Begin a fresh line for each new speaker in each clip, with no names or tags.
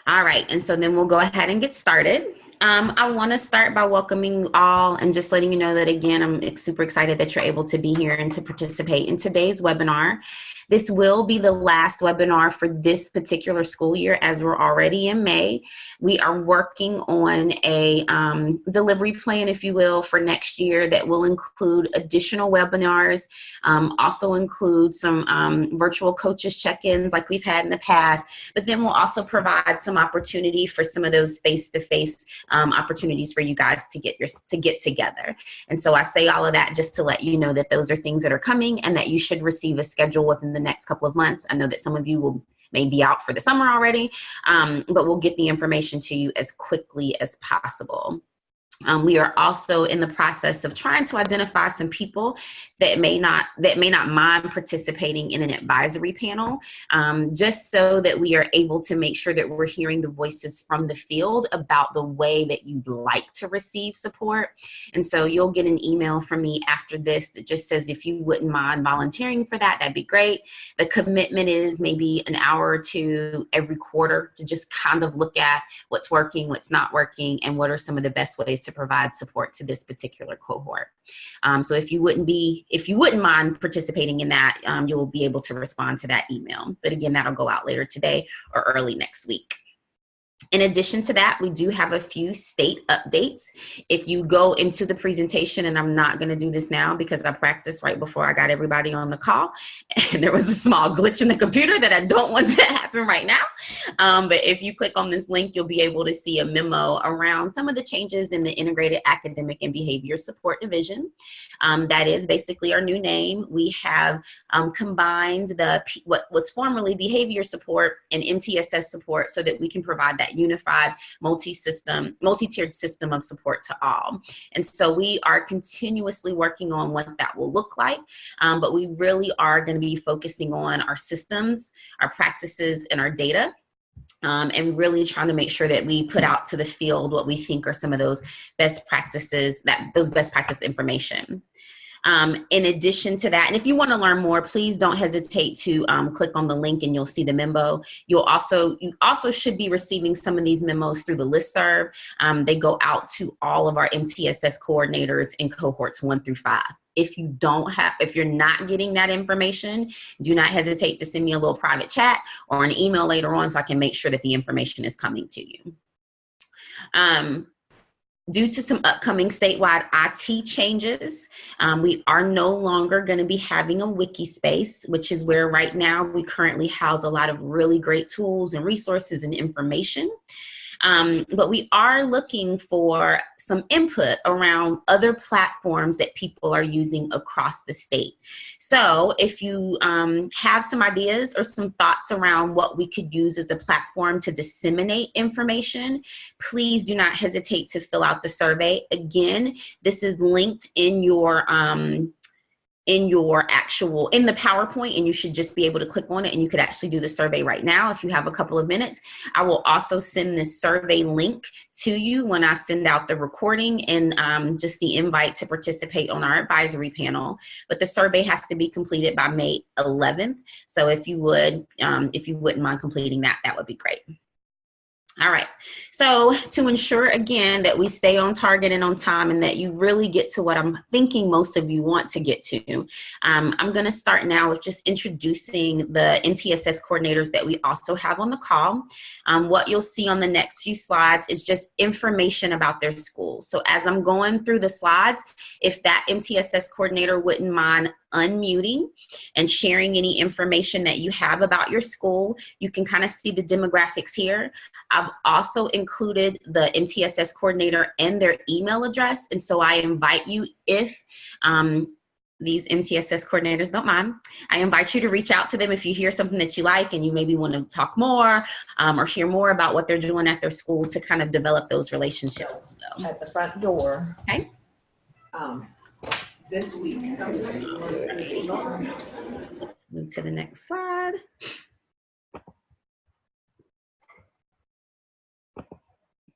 All right, and so then we'll go ahead and get started. I want to start by welcoming you all and just letting you know that, again, I'm super excited that you're able to be here and to participate in today's webinar. This will be the last webinar for this particular school year, as we're already in May. We are working on a delivery plan, if you will, for next year that will include additional webinars, also include some virtual coaches check-ins like we've had in the past, but then we'll also provide some opportunity for some of those face-to-face opportunities for you guys to get together. And so I say all of that just to let you know that those are things that are coming and that you should receive a schedule within the next couple of months. I know that some of you may be out for the summer already, but we'll get the information to you as quickly as possible. We are also in the process of trying to identify some people that may not mind participating in an advisory panel, just so that we are able to make sure that we're hearing the voices from the field about the way that you'd like to receive support. And so you'll get an email from me after this that just says, if you wouldn't mind volunteering for that, that'd be great. The commitment is maybe an hour or two every quarter to just kind of look at what's working, what's not working, and what are some of the best ways to provide support to this particular cohort. So if you wouldn't mind participating in that, you'll be able to respond to that email. But again, that'll go out later today or early next week. In addition to that, we do have a few state updates. If you go into the presentation, and I'm not going to do this now because I practiced right before I got everybody on the call, and there was a small glitch in the computer that I don't want to happen right now. But if you click on this link, you'll be able to see a memo around some of the changes in the Integrated Academic and Behavior Support Division. That is basically our new name. We have combined what was formerly behavior support and MTSS support so that we can provide that unified multi-tiered system of support to all. And so we are continuously working on what that will look like, but we really are going to be focusing on our systems, our practices, and our data. And really trying to make sure that we put out to the field what we think are some of those best practices, those best practice information. In addition to that, and if you want to learn more, please don't hesitate to click on the link and you'll see the memo. You also should be receiving some of these memos through the listserv. They go out to all of our MTSS coordinators in cohorts 1 through 5. If you're not getting that information, do not hesitate to send me a little private chat or an email later on so I can make sure that the information is coming to you. Due to some upcoming statewide IT changes, we are no longer going to be having a wiki space, which is where right now we currently house a lot of really great tools and resources and information. But we are looking for some input around other platforms that people are using across the state. So if you have some ideas or some thoughts around what we could use as a platform to disseminate information, please do not hesitate to fill out the survey. Again, this is linked in the PowerPoint, and you should just be able to click on it and you could actually do the survey right now if you have a couple of minutes. I will also send this survey link to you when I send out the recording and just the invite to participate on our advisory panel. But the survey has to be completed by May 11th. So if you wouldn't mind completing that, that would be great. All right, so to ensure, again, that we stay on target and on time and that you really get to what I'm thinking most of you want to get to, I'm going to start now with just introducing the MTSS coordinators that we also have on the call. What you'll see on the next few slides is just information about their school. So as I'm going through the slides, if that MTSS coordinator wouldn't mind unmuting and sharing any information that you have about your school, you can kind of see the demographics here. I've also included the MTSS coordinator and their email address. And so I invite you, if these MTSS coordinators don't mind, I invite you to reach out to them if you hear something that you like and you maybe want to talk more or hear more about what they're doing at their school to kind of develop those relationships.
At the front door.
Okay.
This week.
Let's move to the next slide.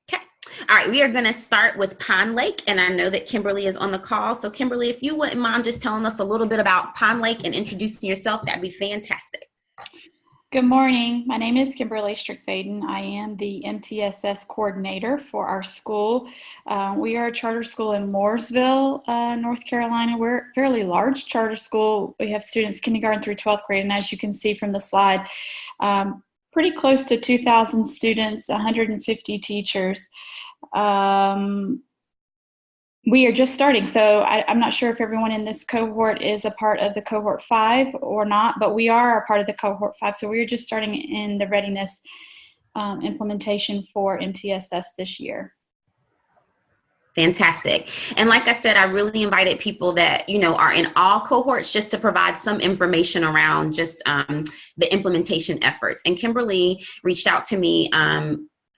Okay. All right, we are going to start with Pine Lake, and I know that Kimberly is on the call. So Kimberly, if you wouldn't mind just telling us a little bit about Pine Lake and introducing yourself, that'd be fantastic.
Good morning. My name is Kimberly Strickfaden. I am the MTSS coordinator for our school. We are a charter school in Mooresville, North Carolina. We're a fairly large charter school. We have students kindergarten through 12th grade, and as you can see from the slide, pretty close to 2,000 students, 150 teachers. We are just starting, so I'm not sure if everyone in this cohort is a part of the Cohort 5 or not, but we are a part of the Cohort 5, so we're just starting in the readiness implementation for MTSS this year.
Fantastic. And like I said, I really invited people that, are in all cohorts just to provide some information around just the implementation efforts. And Kimberly reached out to me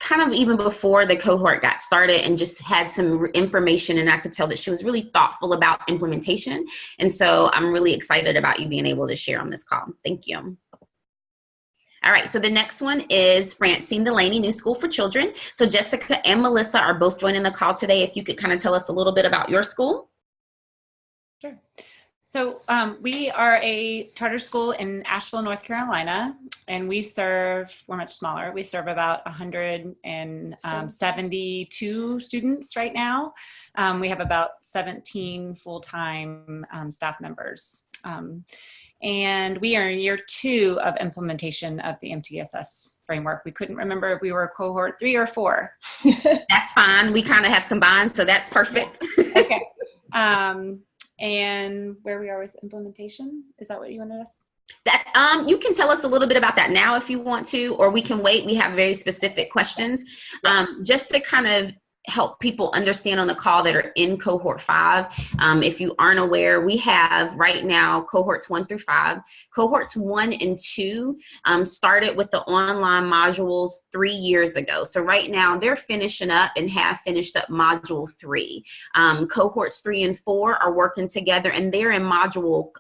kind of even before the cohort got started and just had some information, and I could tell that she was really thoughtful about implementation. And so I'm really excited about you being able to share on this call. Thank you. All right, so the next one is Francine Delaney, New School for Children. So Jessica and Melissa are both joining the call today. If you could kind of tell us a little bit about your school.
Sure. So we are a charter school in Asheville, North Carolina, and we're much smaller. We serve about 172 students right now. We have about 17 full-time staff members. And we are in year 2 of implementation of the MTSS framework. We couldn't remember if we were cohort 3 or 4.
That's fine. We kind of have combined, so that's perfect.
Okay. And where we are with implementation, is that what you wanted us?
That you can tell us a little bit about that now if you want to, or we can wait. We have very specific questions just to kind of help people understand on the call that are in cohort 5. If you aren't aware, we have right now cohorts 1 through 5. Cohorts 1 and 2 started with the online modules 3 years ago. So right now they're finishing up and have finished up module 3. Cohorts 3 and 4 are working together, and they're in module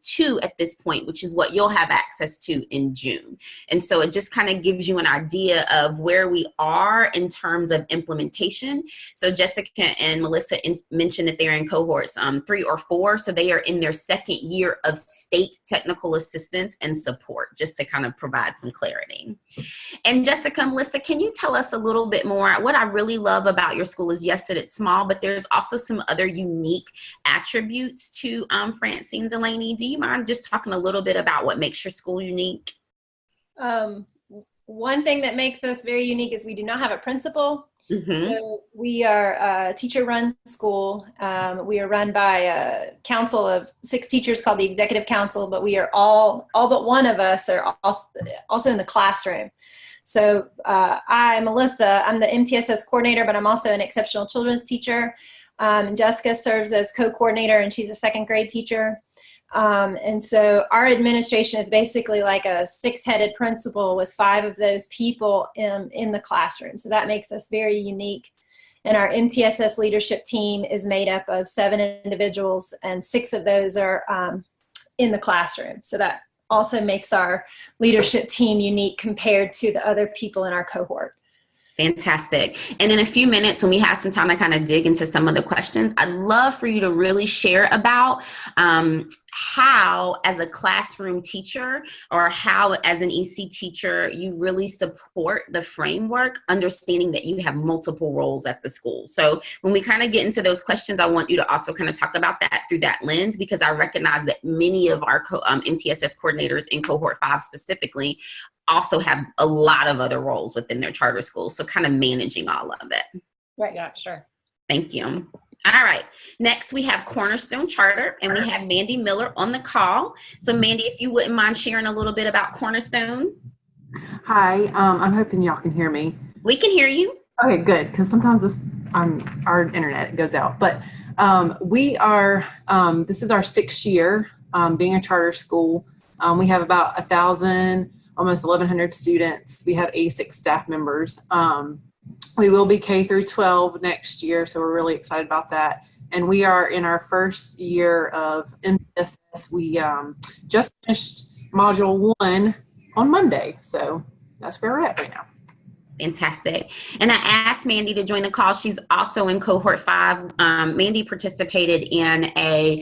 2 at this point, which is what you'll have access to in June. And so it just kind of gives you an idea of where we are in terms of implementation. So Jessica and Melissa mentioned that they're in cohorts 3 or 4. So they are in their second year of state technical assistance and support, just to kind of provide some clarity. And Jessica and Melissa, can you tell us a little bit more? What I really love about your school is, yes, that it's small, but there's also some other unique attributes to Francine Delaney. Do you mind just talking a little bit about what makes your school unique?
One thing that makes us very unique is we do not have a principal.
Mm-hmm.
So we are a teacher-run school. We are run by a council of 6 teachers called the Executive Council, but we are all but one of us are also in the classroom. So Melissa, I'm the MTSS coordinator, but I'm also an exceptional children's teacher. Jessica serves as co-coordinator, and she's a 2nd grade teacher. And so our administration is basically like a 6-headed principal with 5 of those people in the classroom. So that makes us very unique. And our MTSS leadership team is made up of 7 individuals, and 6 of those are in the classroom. So that also makes our leadership team unique compared to the other people in our cohort.
Fantastic. And in a few minutes, when we have some time to kind of dig into some of the questions, I'd love for you to really share about how, as a classroom teacher, or how, as an EC teacher, you really support the framework, understanding that you have multiple roles at the school. So when we kind of get into those questions, I want you to also kind of talk about that through that lens, because I recognize that many of our MTSS coordinators in cohort 5 specifically also have a lot of other roles within their charter schools. So kind of managing all of it.
Right. Yeah, sure.
Thank you. All right. Next, we have Cornerstone Charter, and we have Mandy Miller on the call. So Mandy, if you wouldn't mind sharing a little bit about Cornerstone.
Hi, I'm hoping y'all can hear me.
We can hear you.
Okay, good, because sometimes our internet goes out. But we are, this is our 6th year being a charter school. We have about 1,000, almost 1,100 students. We have 86 staff members. We will be K through 12 next year, so we're really excited about that. And we are in our first year of MTSS. We just finished module 1 on Monday, so that's where we're at right now.
Fantastic. And I asked Mandy to join the call. She's also in cohort 5. Mandy participated in a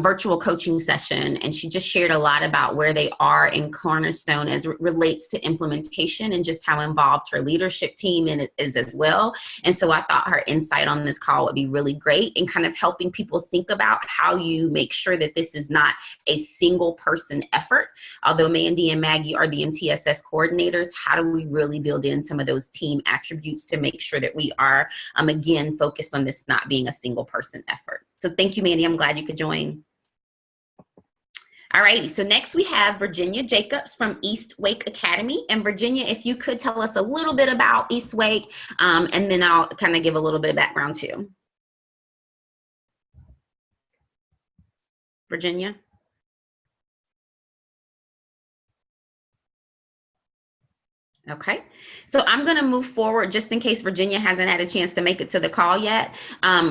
virtual coaching session, and she just shared a lot about where they are in Cornerstone as it relates to implementation and just how involved her leadership team is as well. And so I thought her insight on this call would be really great in kind of helping people think about how you make sure that this is not a single person effort. Although Mandy and Maggie are the MTSS coordinators, how do we really build in some of those team attributes to make sure that we are, again, focused on this not being a single person effort. So thank you, Mandy. I'm glad you could join. All righty, so next we have Virginia Jacobs from East Wake Academy. And Virginia, if you could tell us a little bit about East Wake, and then I'll kind of give a little bit of background too. Virginia? Okay, so I'm going to move forward just in case Virginia hasn't had a chance to make it to the call yet.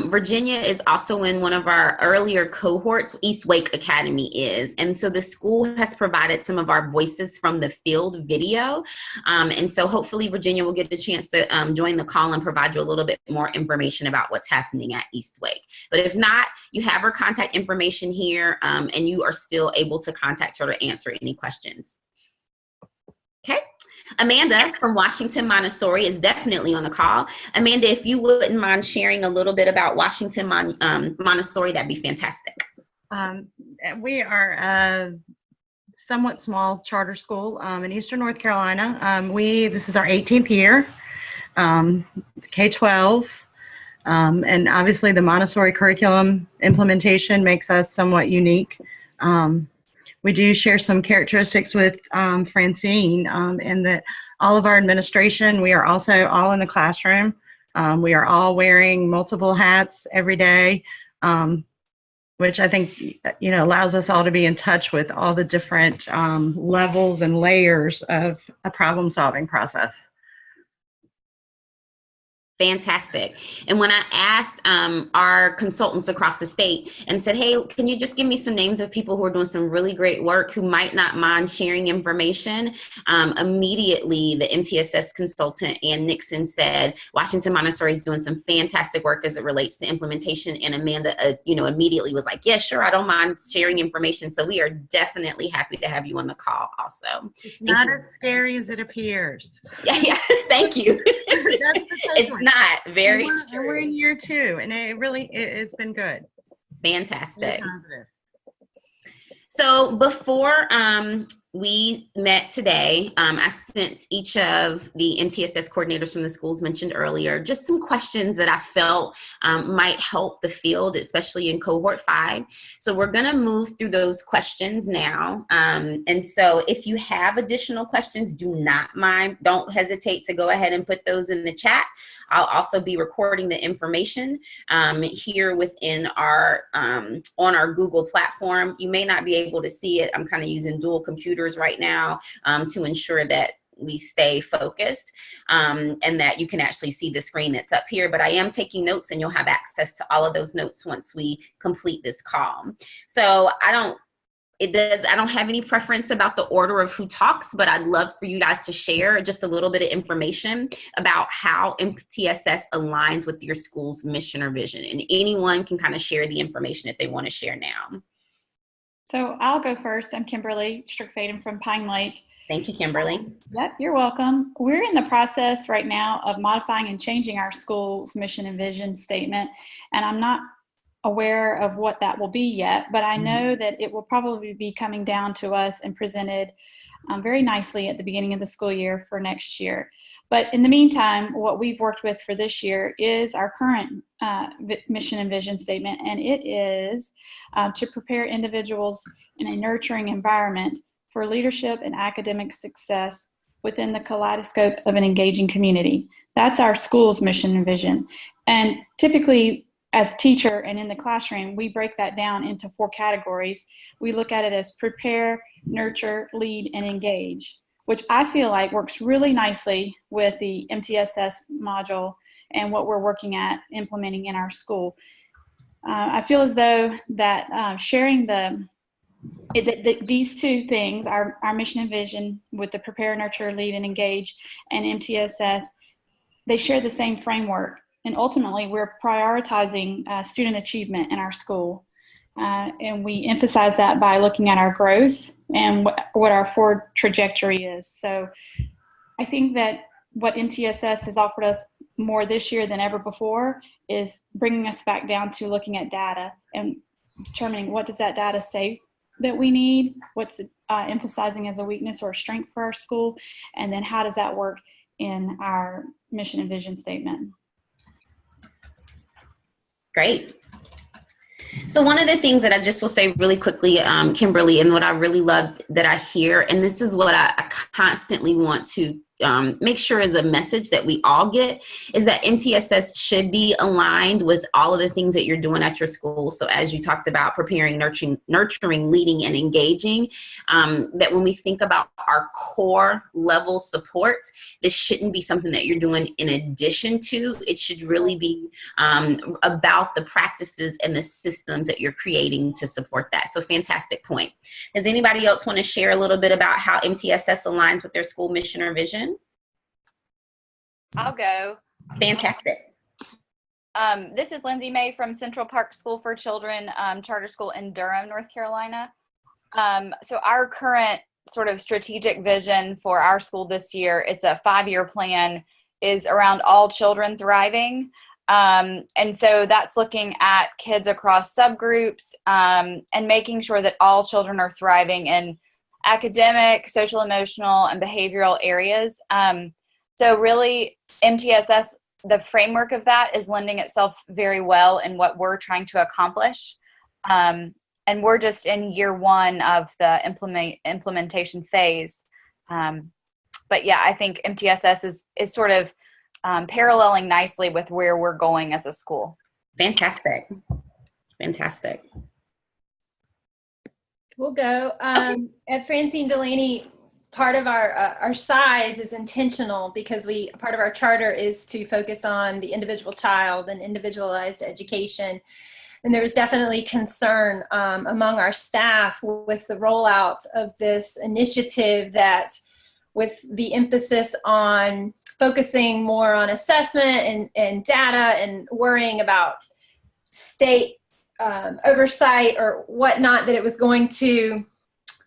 Virginia is also in one of our earlier cohorts, East Wake Academy is. And so the school has provided some of our voices from the field video. And so hopefully Virginia will get a chance to join the call and provide you a little bit more information about what's happening at East Wake. But if not, you have her contact information here, and you are still able to contact her to answer any questions. Okay. Amanda from Washington Montessori is definitely on the call. Amanda, if you wouldn't mind sharing a little bit about Washington Montessori, that'd be fantastic.
We are a somewhat small charter school in Eastern North Carolina. This is our 18th year, K-12, and obviously the Montessori curriculum implementation makes us somewhat unique. We do share some characteristics with Francine in that all of our administration, we are also all in the classroom. We are all wearing multiple hats every day, which I think allows us all to be in touch with all the different levels and layers of a problem-solving process.
Fantastic. And when I asked our consultants across the state and said, hey, can you just give me some names of people who are doing some really great work who might not mind sharing information? Immediately, the MTSS consultant, Ann Nixon, said, Washington Montessori is doing some fantastic work as it relates to implementation. And Amanda, immediately was like, yeah, sure, I don't mind sharing information. So we are definitely happy to have you on the call also.
It's not as scary as it appears.
Yeah, thank you.
That's the
not very
true. We're in year 2, and it's been good.
Fantastic. So before we met today, I sent each of the MTSS coordinators from the schools mentioned earlier just some questions that I felt might help the field, especially in cohort 5. So we're going to move through those questions now. And so if you have additional questions, don't hesitate to go ahead and put those in the chat. I'll also be recording the information here within our on our Google platform. You may not be able to see it. I'm kind of using dual computers right now to ensure that we stay focused and that you can actually see the screen that's up here. But I am taking notes, and you'll have access to all of those notes once we complete this call. So I don't have any preference about the order of who talks, but I'd love for you guys to share just a little bit of information about how MTSS aligns with your school's mission or vision. And anyone can kind of share the information if they want to share now.
So I'll go first. I'm Kimberly Strickfaden from Pine Lake.
Thank you, Kimberly.
Yep, you're welcome. We're in the process right now of modifying and changing our school's mission and vision statement, and I'm not aware of what that will be yet, but I know that it will probably be coming down to us and presented very nicely at the beginning of the school year for next year. But in the meantime, what we've worked with for this year is our current mission and vision statement, and it is to prepare individuals in a nurturing environment for leadership and academic success within the kaleidoscope of an engaging community. That's our school's mission and vision. And typically, as a teacher and in the classroom, we break that down into 4 categories. We look at it as prepare, nurture, lead, and engage, which I feel like works really nicely with the MTSS module and what we're working at implementing in our school. I feel as though that sharing the these two things, our mission and vision with the prepare, nurture, lead, and engage, and MTSS, they share the same framework. And ultimately, we're prioritizing student achievement in our school. And we emphasize that by looking at our growth and what our forward trajectory is. So I think that what MTSS has offered us more this year than ever before is bringing us back down to looking at data and determining what does that data say that we need, what's emphasizing as a weakness or a strength for our school, and then how does that work in our mission and vision statement.
Great. So one of the things that I just will say really quickly, Kimberly, and what I really love that I hear, and this is what I constantly want to make sure is a message that we all get, is that MTSS should be aligned with all of the things that you're doing at your school. So as you talked about preparing, nurturing, leading, and engaging, that when we think about our core level supports, this shouldn't be something that you're doing in addition to. It should really be about the practices and the systems that you're creating to support that. So fantastic point. Does anybody else want to share a little bit about how MTSS aligns with their school mission or vision?
I'll go.
Fantastic.
This is Lindsay May from Central Park School for Children, charter school in Durham, North Carolina. So our current sort of strategic vision for our school this year, it's a 5-year plan, is around all children thriving. And so that's looking at kids across subgroups and making sure that all children are thriving in academic, social, emotional, and behavioral areas. So really, MTSS, the framework of that is lending itself very well in what we're trying to accomplish. And we're just in year 1 of the implementation phase. But yeah, I think MTSS is sort of paralleling nicely with where we're going as a school.
Fantastic. Fantastic.
We'll go. At Francine Delaney, part of our size is intentional because part of our charter is to focus on the individual child and individualized education. And there was definitely concern among our staff with the rollout of this initiative, that with the emphasis on focusing more on assessment and data and worrying about state oversight or whatnot, that it was going to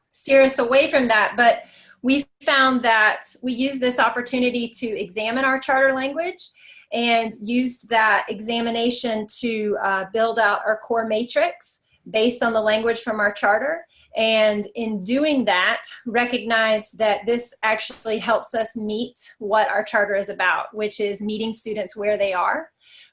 steer us away from that. But we found that we used this opportunity to examine our charter language and used that examination to build out our core matrix based on the language from our charter. And in doing that, recognize that this actually helps us meet what our charter is about, which is meeting students where they are,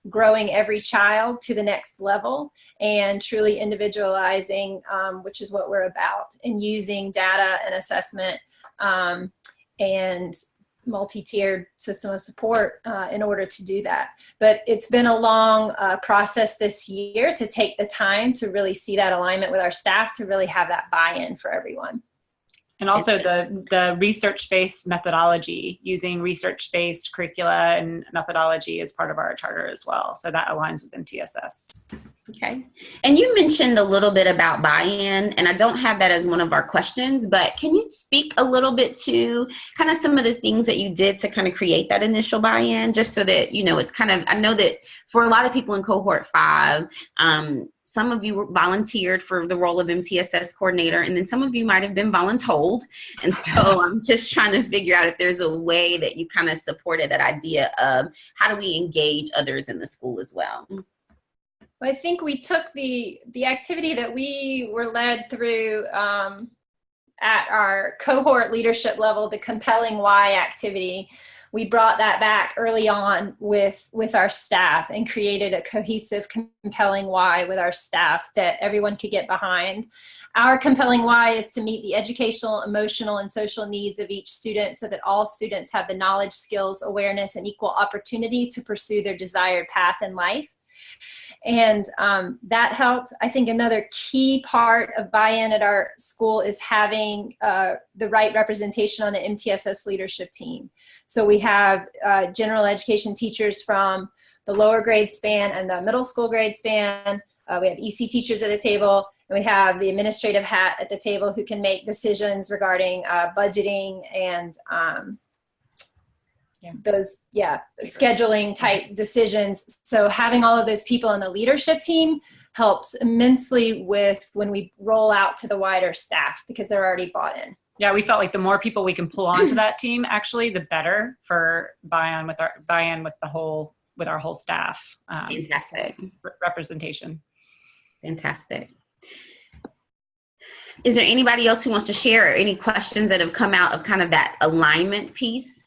growing every child to the next level, and truly individualizing, which is what we're about, and using data and assessment and multi-tiered system of support in order to do that. But it's been a long process this year to take the time to really see that alignment with our staff, to really have that buy-in for everyone.
And also the research-based methodology, using research-based curricula and methodology as part of our charter as well. So that aligns with MTSS.
Okay. And you mentioned a little bit about buy-in, and I don't have that as one of our questions, but can you speak a little bit to kind of some of the things that you did to kind of create that initial buy-in, just so that, you know, it's kind of, I know that for a lot of people in Cohort 5, some of you volunteered for the role of MTSS coordinator, and then some of you might have been voluntold. And so I'm just trying to figure out if there's a way that you kind of supported that idea of how do we engage others in the school as well.
I think we took the activity that we were led through at our cohort leadership level, the compelling why activity. We brought that back early on with our staff and created a cohesive, compelling why with our staff that everyone could get behind. Our compelling why is to meet the educational, emotional, and social needs of each student so that all students have the knowledge, skills, awareness, and equal opportunity to pursue their desired path in life. And that helped. I think another key part of buy-in at our school is having the right representation on the MTSS leadership team. So we have general education teachers from the lower grade span and the middle school grade span. We have EC teachers at the table, And we have the administrative hat at the table who can make decisions regarding budgeting and scheduling type decisions. So having all of those people in the leadership team helps immensely with when we roll out to the wider staff because they're already bought in.
Yeah, we felt like the more people we can pull onto that team, actually, the better for buy-in with our whole staff.
Fantastic.
Representation.
Fantastic. Is there anybody else who wants to share any questions that have come out of kind of that alignment piece?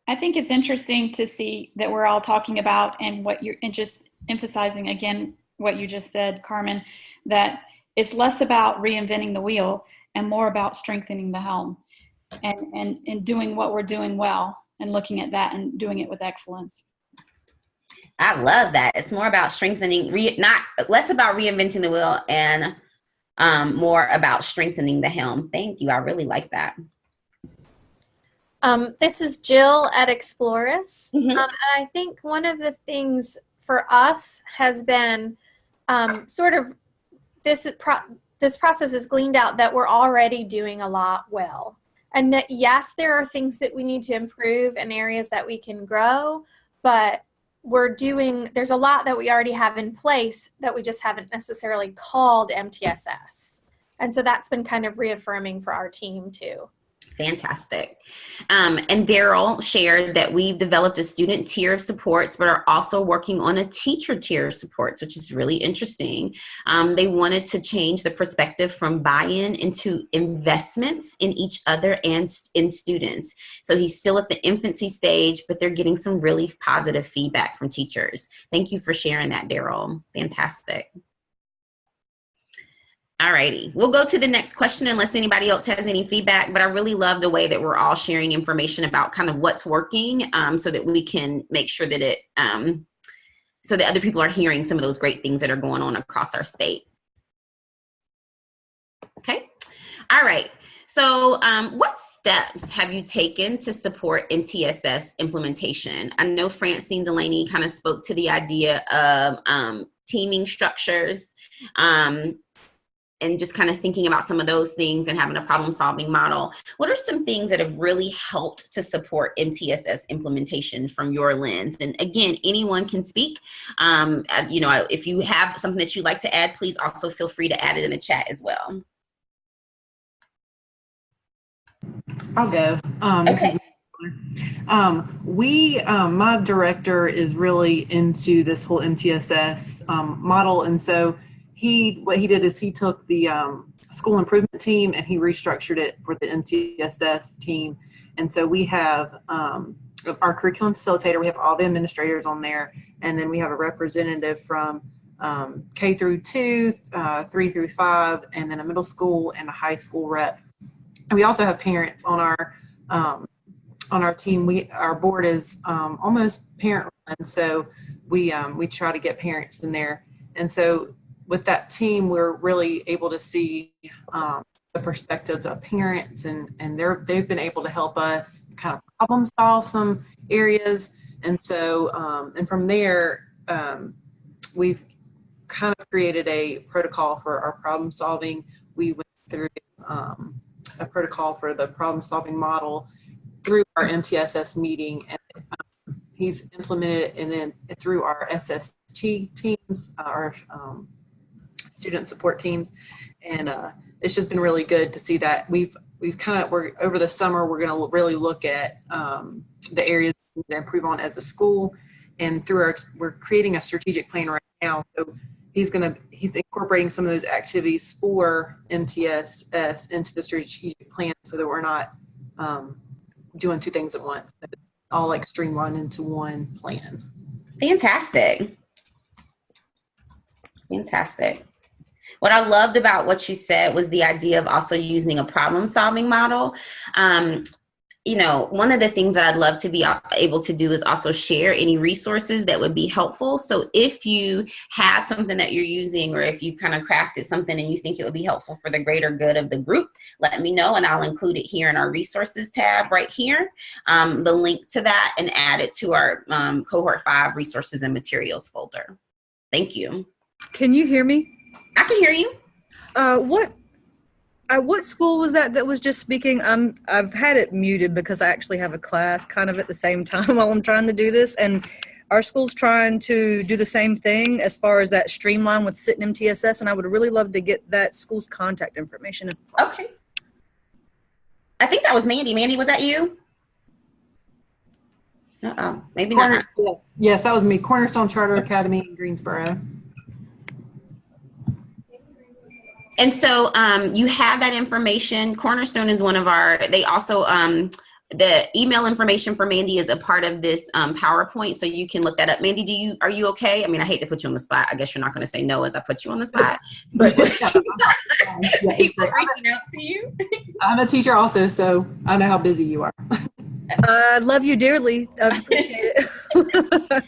I think it's interesting to see that we're all talking about and what you're just emphasizing again, what you just said, Carmen, that it's less about reinventing the wheel and more about strengthening the helm and doing what we're doing well and looking at that and doing it with excellence.
I love that. It's more about strengthening, less about reinventing the wheel and more about strengthening the helm. Thank you. I really like that.
This is Jill at Explorus.
Mm-hmm.
And I think one of the things for us has been sort of this process has gleaned out that we're already doing a lot well. And that, yes, there are things that we need to improve and areas that we can grow, but there's a lot that we already have in place that we just haven't necessarily called MTSS. And so that's been kind of reaffirming for our team too.
Fantastic. And Daryl shared that we've developed a student tier of supports, but are also working on a teacher tier of supports, which is really interesting. They wanted to change the perspective from buy-in into investments in each other and in students. So he's still at the infancy stage, but they're getting some really positive feedback from teachers. Thank you for sharing that, Daryl. Fantastic. All righty, we'll go to the next question unless anybody else has any feedback, but I really love the way that we're all sharing information about kind of what's working so that we can make sure that so that other people are hearing some of those great things that are going on across our state. Okay, all right. So what steps have you taken to support MTSS implementation? I know Francine Delaney kind of spoke to the idea of teaming structures, and just kind of thinking about some of those things and having a problem-solving model. What are some things that have really helped to support MTSS implementation from your lens? And again, anyone can speak. If you have something that you'd like to add, please also feel free to add it in the chat as well.
I'll go.
Okay.
My director is really into this whole MTSS model, and so what he did is he took the school improvement team and he restructured it for the MTSS team. And so we have our curriculum facilitator, we have all the administrators on there, and then we have a representative from K through 2, 3 through 5, and then a middle school and a high school rep. And we also have parents on our team. Our board is almost parent run, so we try to get parents in there. And so with that team, we're really able to see the perspectives of parents, and they've been able to help us kind of problem solve some areas. And so, and from there, we've kind of created a protocol for our problem solving. We went through a protocol for the problem solving model through our MTSS meeting, and he's implemented it and then through our SST teams, our student support teams, and it's just been really good to see that we're over the summer we're going to really look at the areas we need to improve on as a school, and we're creating a strategic plan right now. So he's incorporating some of those activities for MTSS into the strategic plan so that we're not doing two things at once. It's all like streamlined into one plan.
Fantastic. What I loved about what you said was the idea of also using a problem-solving model. One of the things that I'd love to be able to do is also share any resources that would be helpful. So if you have something that you're using, or if you kind of crafted something and you think it would be helpful for the greater good of the group, let me know and I'll include it here in our resources tab right here, the link to that, and add it to our Cohort 5 resources and materials folder. Thank you.
Can you hear me?
I can hear you.
What school was that was just speaking? I've had it muted because I actually have a class kind of at the same time while I'm trying to do this, and our school's trying to do the same thing as far as that streamline with SIT and MTSS, and I would really love to get that school's contact information if possible.
Okay. I think that was Mandy. Mandy, was that you? Uh-oh, maybe not.
Yes, that was me. Cornerstone Charter Academy in Greensboro.
And so you have that information. Cornerstone is one of our, they also, the email information for Mandy is a part of this PowerPoint, so you can look that up. Mandy, are you okay? I mean, I hate to put you on the spot. I guess you're not going to say no as I put you on the spot. But people reaching out to you.
I'm a teacher also, so I know how busy you are.
I love you dearly. I appreciate it.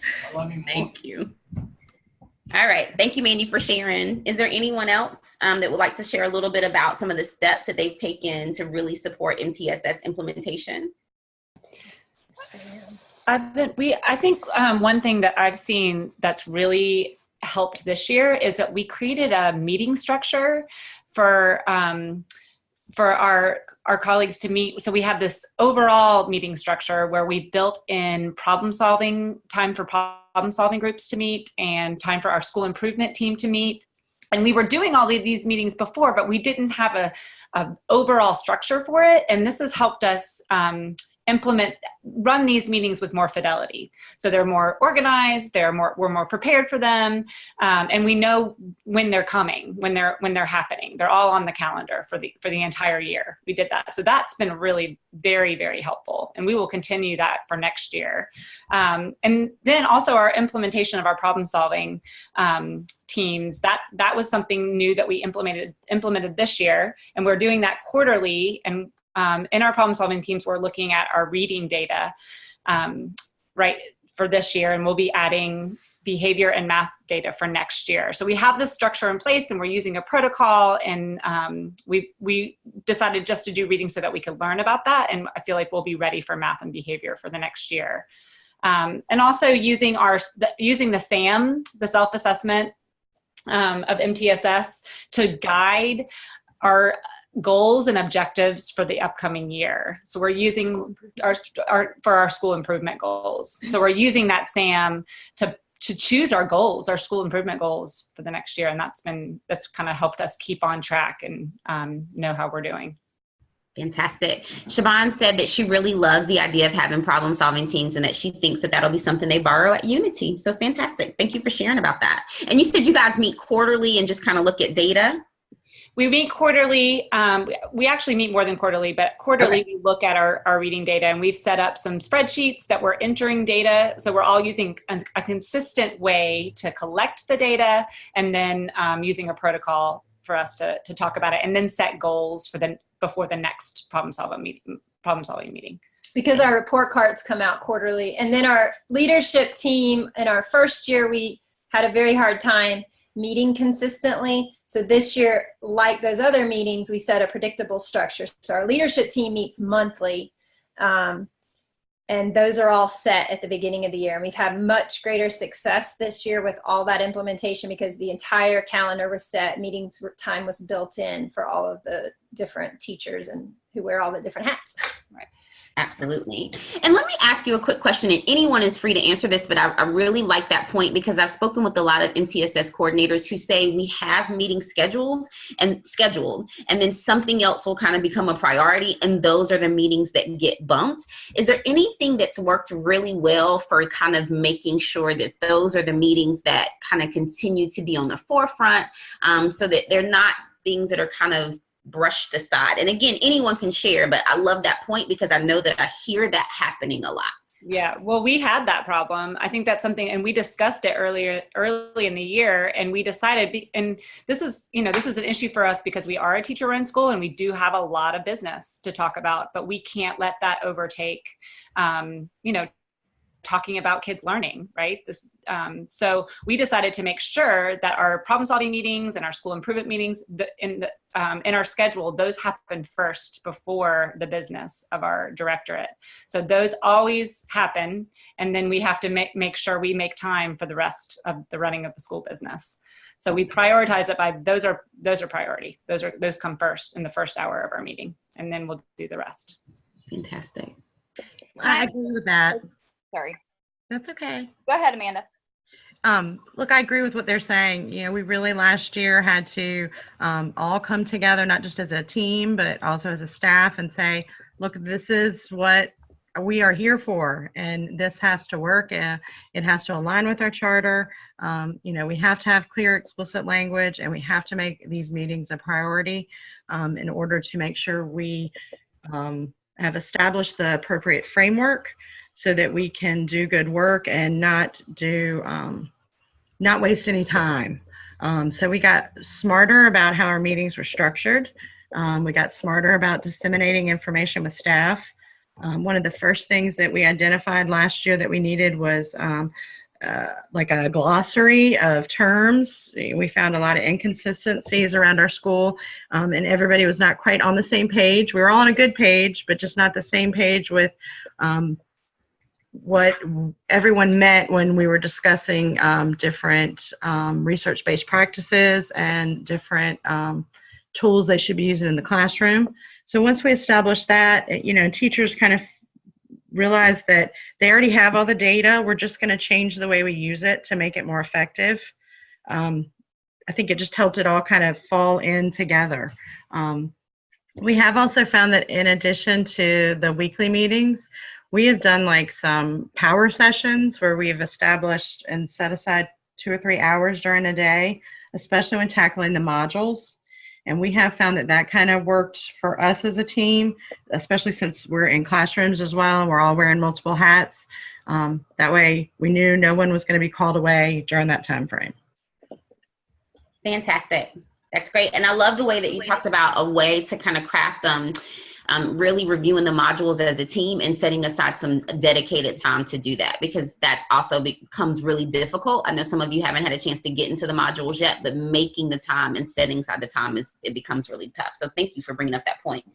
Thank you. All right. Thank you, Mandy, for sharing. Is there anyone else that would like to share a little bit about some of the steps that they've taken to really support MTSS implementation?
I think one thing that I've seen that's really helped this year is that we created a meeting structure for our colleagues to meet. So we have this overall meeting structure where we've built in time for problem solving groups to meet and time for our school improvement team to meet. And we were doing all of these meetings before, but we didn't have a overall structure for it. And this has helped us run these meetings with more fidelity. So they're more organized, we're more prepared for them, and we know when they're coming, when they're happening. They're all on the calendar for the entire year. We did that. So that's been really very, very helpful, and we will continue that for next year. And then also our implementation of our problem solving teams, that was something new that we implemented this year, and we're doing that quarterly. And in our problem solving teams, we're looking at our reading data for this year, and we'll be adding behavior and math data for next year. So we have this structure in place, and we're using a protocol, and we decided just to do reading so that we could learn about that, and I feel like we'll be ready for math and behavior for the next year. And also using the SAM, the self-assessment of MTSS, to guide our goals and objectives for the upcoming year. So we're using for our school improvement goals. So we're using that SAM to choose our goals, our school improvement goals for the next year. And that's kind of helped us keep on track and know how we're doing.
Fantastic. Siobhan said that she really loves the idea of having problem solving teams and that she thinks that that'll be something they borrow at Unity. So fantastic. Thank you for sharing about that. And you said you guys meet quarterly and just kind of look at data.
We meet quarterly. We actually meet more than quarterly, but quarterly we look at our reading data, and we've set up some spreadsheets that we're entering data. So we're all using a consistent way to collect the data, and then using a protocol for us to talk about it, and then set goals before the next problem solving meeting.
Because our report cards come out quarterly, and then our leadership team in our first year, we had a very hard time meeting consistently. So this year, like those other meetings, we set a predictable structure. So our leadership team meets monthly, and those are all set at the beginning of the year. And we've had much greater success this year with all that implementation because the entire calendar was set, meetings time was built in for all of the different teachers and who wear all the different hats.
Right. Absolutely. And let me ask you a quick question, and anyone is free to answer this, but I really like that point because I've spoken with a lot of MTSS coordinators who say we have meetings scheduled, and then something else will kind of become a priority, and those are the meetings that get bumped. Is there anything that's worked really well for kind of making sure that those are the meetings that kind of continue to be on the forefront, so that they're not things that are kind of brushed aside? And again, anyone can share, but I love that point because I know that I hear that happening a lot.
Yeah, well, we had that problem. I think that's something, and we discussed it early in the year, and we decided, and this is an issue for us because we are a teacher-run school and we do have a lot of business to talk about, but we can't let that overtake, talking about kids learning, right? So we decided to make sure that our problem solving meetings and our school improvement meetings in our schedule, those happen first before the business of our directorate. So those always happen. And then we have to make sure we make time for the rest of the running of the school business. So we prioritize it by those are priority. Those come first in the first hour of our meeting, and then we'll do the rest.
Fantastic.
I agree with that.
Sorry.
That's okay.
Go ahead, Amanda.
Look, I agree with what they're saying. We really last year had to all come together, not just as a team, but also as a staff, and say, look, this is what we are here for, and this has to work. It has to align with our charter. We have to have clear, explicit language, and we have to make these meetings a priority in order to make sure we have established the appropriate framework so that we can do good work and not waste any time. So we got smarter about how our meetings were structured. We got smarter about disseminating information with staff. One of the first things that we identified last year that we needed was like a glossary of terms. We found a lot of inconsistencies around our school, and everybody was not quite on the same page. We were all on a good page, but just not the same page with what everyone meant when we were discussing different research-based practices and different tools they should be using in the classroom. So once we established that, teachers kind of realized that they already have all the data. We're just going to change the way we use it to make it more effective. I think it just helped it all kind of fall in together. We have also found that in addition to the weekly meetings, we have done like some power sessions where we've established and set aside 2 or 3 hours during a day, especially when tackling the modules. And we have found that kind of worked for us as a team, especially since we're in classrooms as well and we're all wearing multiple hats. That way we knew no one was going to be called away during that time frame.
Fantastic. That's great. And I love the way that you talked about a way to kind of craft really reviewing the modules as a team and setting aside some dedicated time to do that, because that's also becomes really difficult. I know some of you haven't had a chance to get into the modules yet, but making the time and setting aside the time it becomes really tough. So thank you for bringing up that point.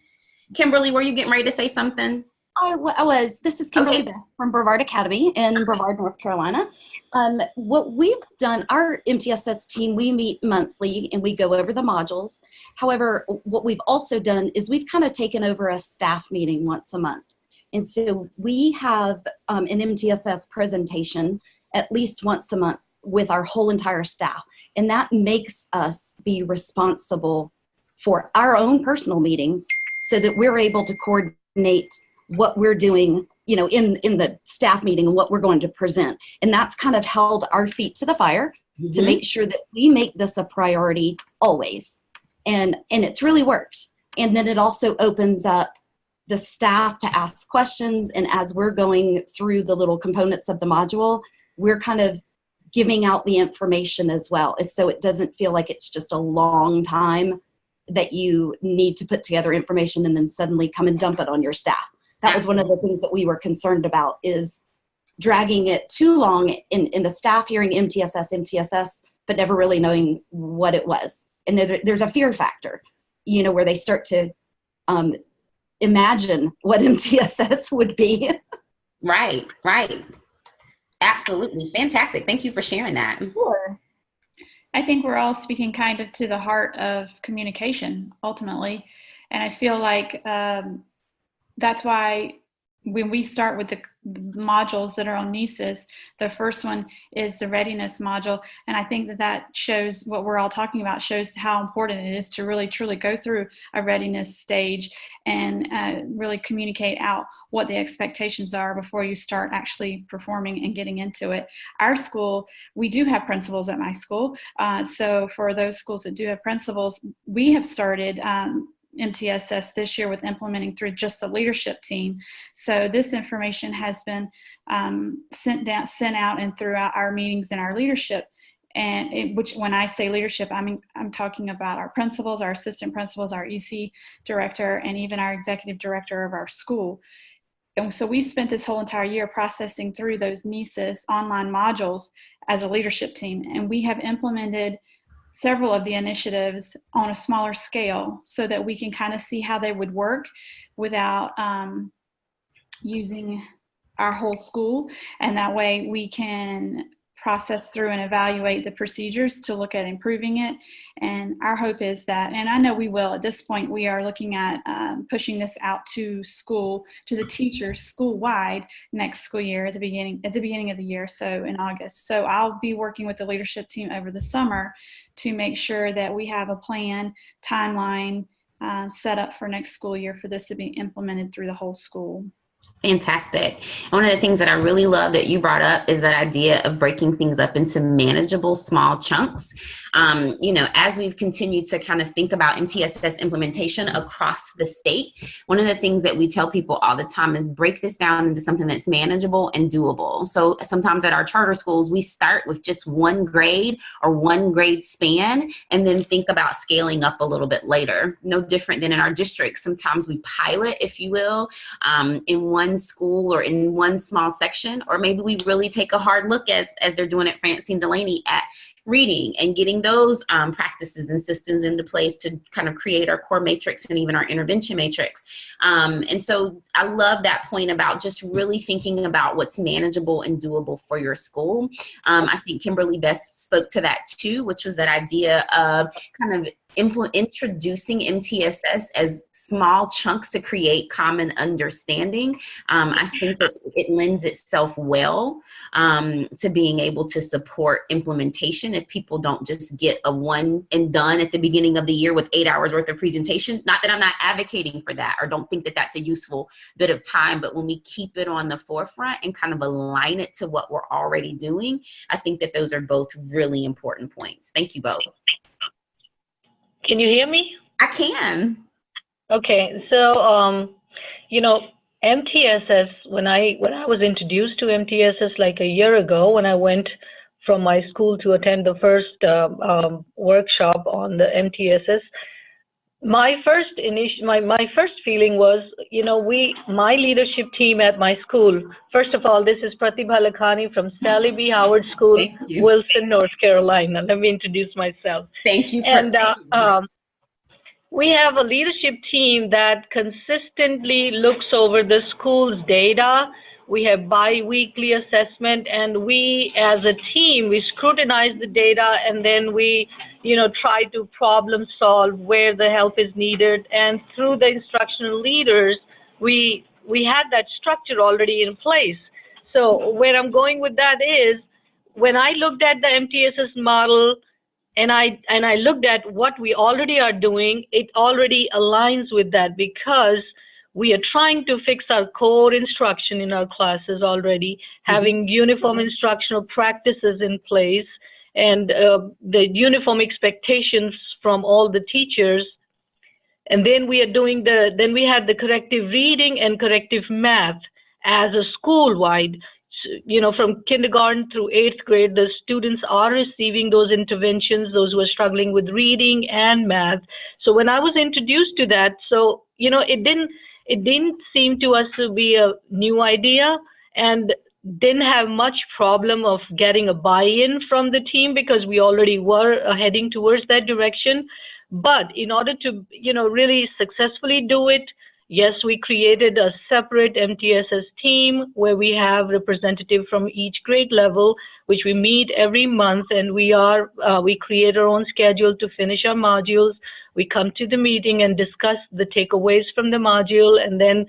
Kimberly, were you getting ready to say something?
I was. This is Kimberly Best from Brevard Academy in Brevard, North Carolina. What we've done, our MTSS team, we meet monthly and we go over the modules. However, what we've also done is we've kind of taken over a staff meeting once a month. And so we have an MTSS presentation at least once a month with our whole entire staff. And that makes us be responsible for our own personal meetings so that we're able to coordinate what we're doing, in the staff meeting and what we're going to present. And that's kind of held our feet to the fire to make sure that we make this a priority always. And it's really worked. And then it also opens up the staff to ask questions. And as we're going through the little components of the module, we're kind of giving out the information as well. And so it doesn't feel like it's just a long time that you need to put together information and then suddenly come and dump it on your staff. That was one of the things that we were concerned about, is dragging it too long in the staff hearing MTSS, but never really knowing what it was. And there's a fear factor, where they start to imagine what MTSS would be.
Right. Absolutely. Fantastic. Thank you for sharing that.
Sure.
I think we're all speaking kind of to the heart of communication ultimately. And I feel like that's why when we start with the modules that are on NESAs, the first one is the readiness module. And I think that shows what we're all talking about, shows how important it is to really truly go through a readiness stage and really communicate out what the expectations are before you start actually performing and getting into it. Our school, we do have principals at my school. So for those schools that do have principals, we have started MTSS this year with implementing through just the leadership team. So this information has been sent out and throughout our meetings and our leadership. And which, when I say leadership, I'm talking about our principals, our assistant principals, our EC director, and even our executive director of our school. And so we spent this whole entire year processing through those NESIS online modules as a leadership team. And we have implemented several of the initiatives on a smaller scale so that we can kind of see how they would work without using our whole school. And that way we can process through and evaluate the procedures to look at improving it. And our hope is that, and I know we will, at this point, we are looking at pushing this out to school, to the teachers school-wide next school year at the beginning of the year, so in August. So I'll be working with the leadership team over the summer to make sure that we have a plan, timeline set up for next school year for this to be implemented through the whole school.
Fantastic. One of the things that I really love that you brought up is that idea of breaking things up into manageable small chunks. As we've continued to kind of think about MTSS implementation across the state, one of the things that we tell people all the time is break this down into something that's manageable and doable. So sometimes at our charter schools, we start with just one grade or one grade span and then think about scaling up a little bit later. No different than in our district. Sometimes we pilot, if you will, in one school or in one small section, or maybe we really take a hard look as they're doing at Francine Delaney at reading and getting those practices and systems into place to kind of create our core matrix and even our intervention matrix. And so I love that point about just really thinking about what's manageable and doable for your school. I think Kimberly best spoke to that too, which was that idea of kind of introducing MTSS as small chunks to create common understanding. I think that it lends itself well to being able to support implementation if people don't just get a one and done at the beginning of the year with 8 hours worth of presentation. Not that I'm not advocating for that or don't think that that's a useful bit of time, but when we keep it on the forefront and kind of align it to what we're already doing, I think that those are both really important points. Thank you both.
Can you hear me?
I can.
Okay, so MTSS, when I was introduced to MTSS like a year ago, when I went from my school to attend the first workshop on the MTSS, my first feeling was, my leadership team at my school. First of all, this is Pratibha Lakhani from Sally B. Howard School, Wilson, North Carolina. Let me introduce myself.
Thank you.
We have a leadership team that consistently looks over the school's data. We have bi-weekly assessment, and we as a team, we scrutinize the data, and then we, try to problem solve where the help is needed. And through the instructional leaders, we had that structure already in place. So where I'm going with that is, when I looked at the MTSS model, and I looked at what we already are doing, it already aligns with that, because we are trying to fix our core instruction in our classes already, having uniform instructional practices in place, and the uniform expectations from all the teachers. And then we had the corrective reading and corrective math as a school-wide. From kindergarten through 8th grade, the students are receiving those interventions, those who are struggling with reading and math. So when I was introduced to that, it didn't seem to us to be a new idea, and didn't have much problem of getting a buy-in from the team, because we already were heading towards that direction. But in order to, really successfully do it, yes, we created a separate MTSS team where we have representatives from each grade level, which we meet every month, and we create our own schedule to finish our modules. We come to the meeting and discuss the takeaways from the module, and then,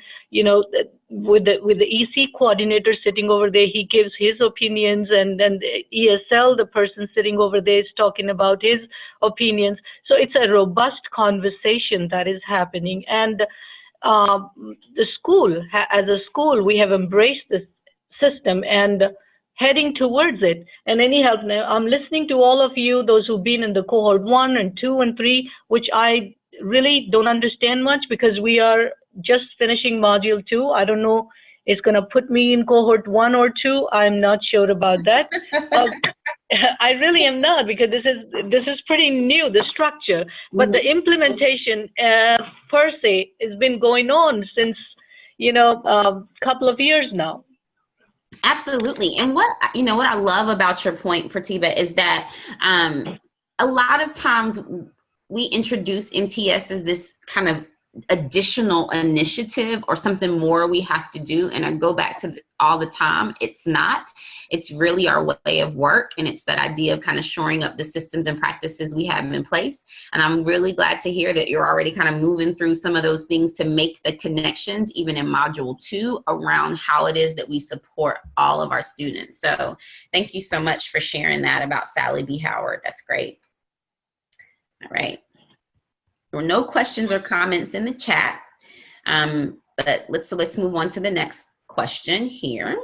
with the EC coordinator sitting over there, he gives his opinions, and then the ESL, the person sitting over there, is talking about his opinions. So it's a robust conversation that is happening, and the school, as a school, we have embraced this system and heading towards it. And anyhow, now I'm listening to all of you, those who've been in the cohort 1 and 2 and 3, which I really don't understand much, because we are just finishing module 2. I don't know, it's going to put me in cohort 1 or 2. I'm not sure about that. I really am not, because this is pretty new, the structure. But the implementation per se has been going on since, couple of years now.
Absolutely. And what I love about your point, Pratibha, is that a lot of times we introduce MTS as this kind of additional initiative or something more we have to do. And I go back to this all the time. It's not. It's really our way of work. And it's that idea of kind of shoring up the systems and practices we have in place. And I'm really glad to hear that you're already kind of moving through some of those things to make the connections, even in Module 2, around how it is that we support all of our students. So thank you so much for sharing that about Sally B. Howard. That's great. All right. There were no questions or comments in the chat, but let's move on to the next question here,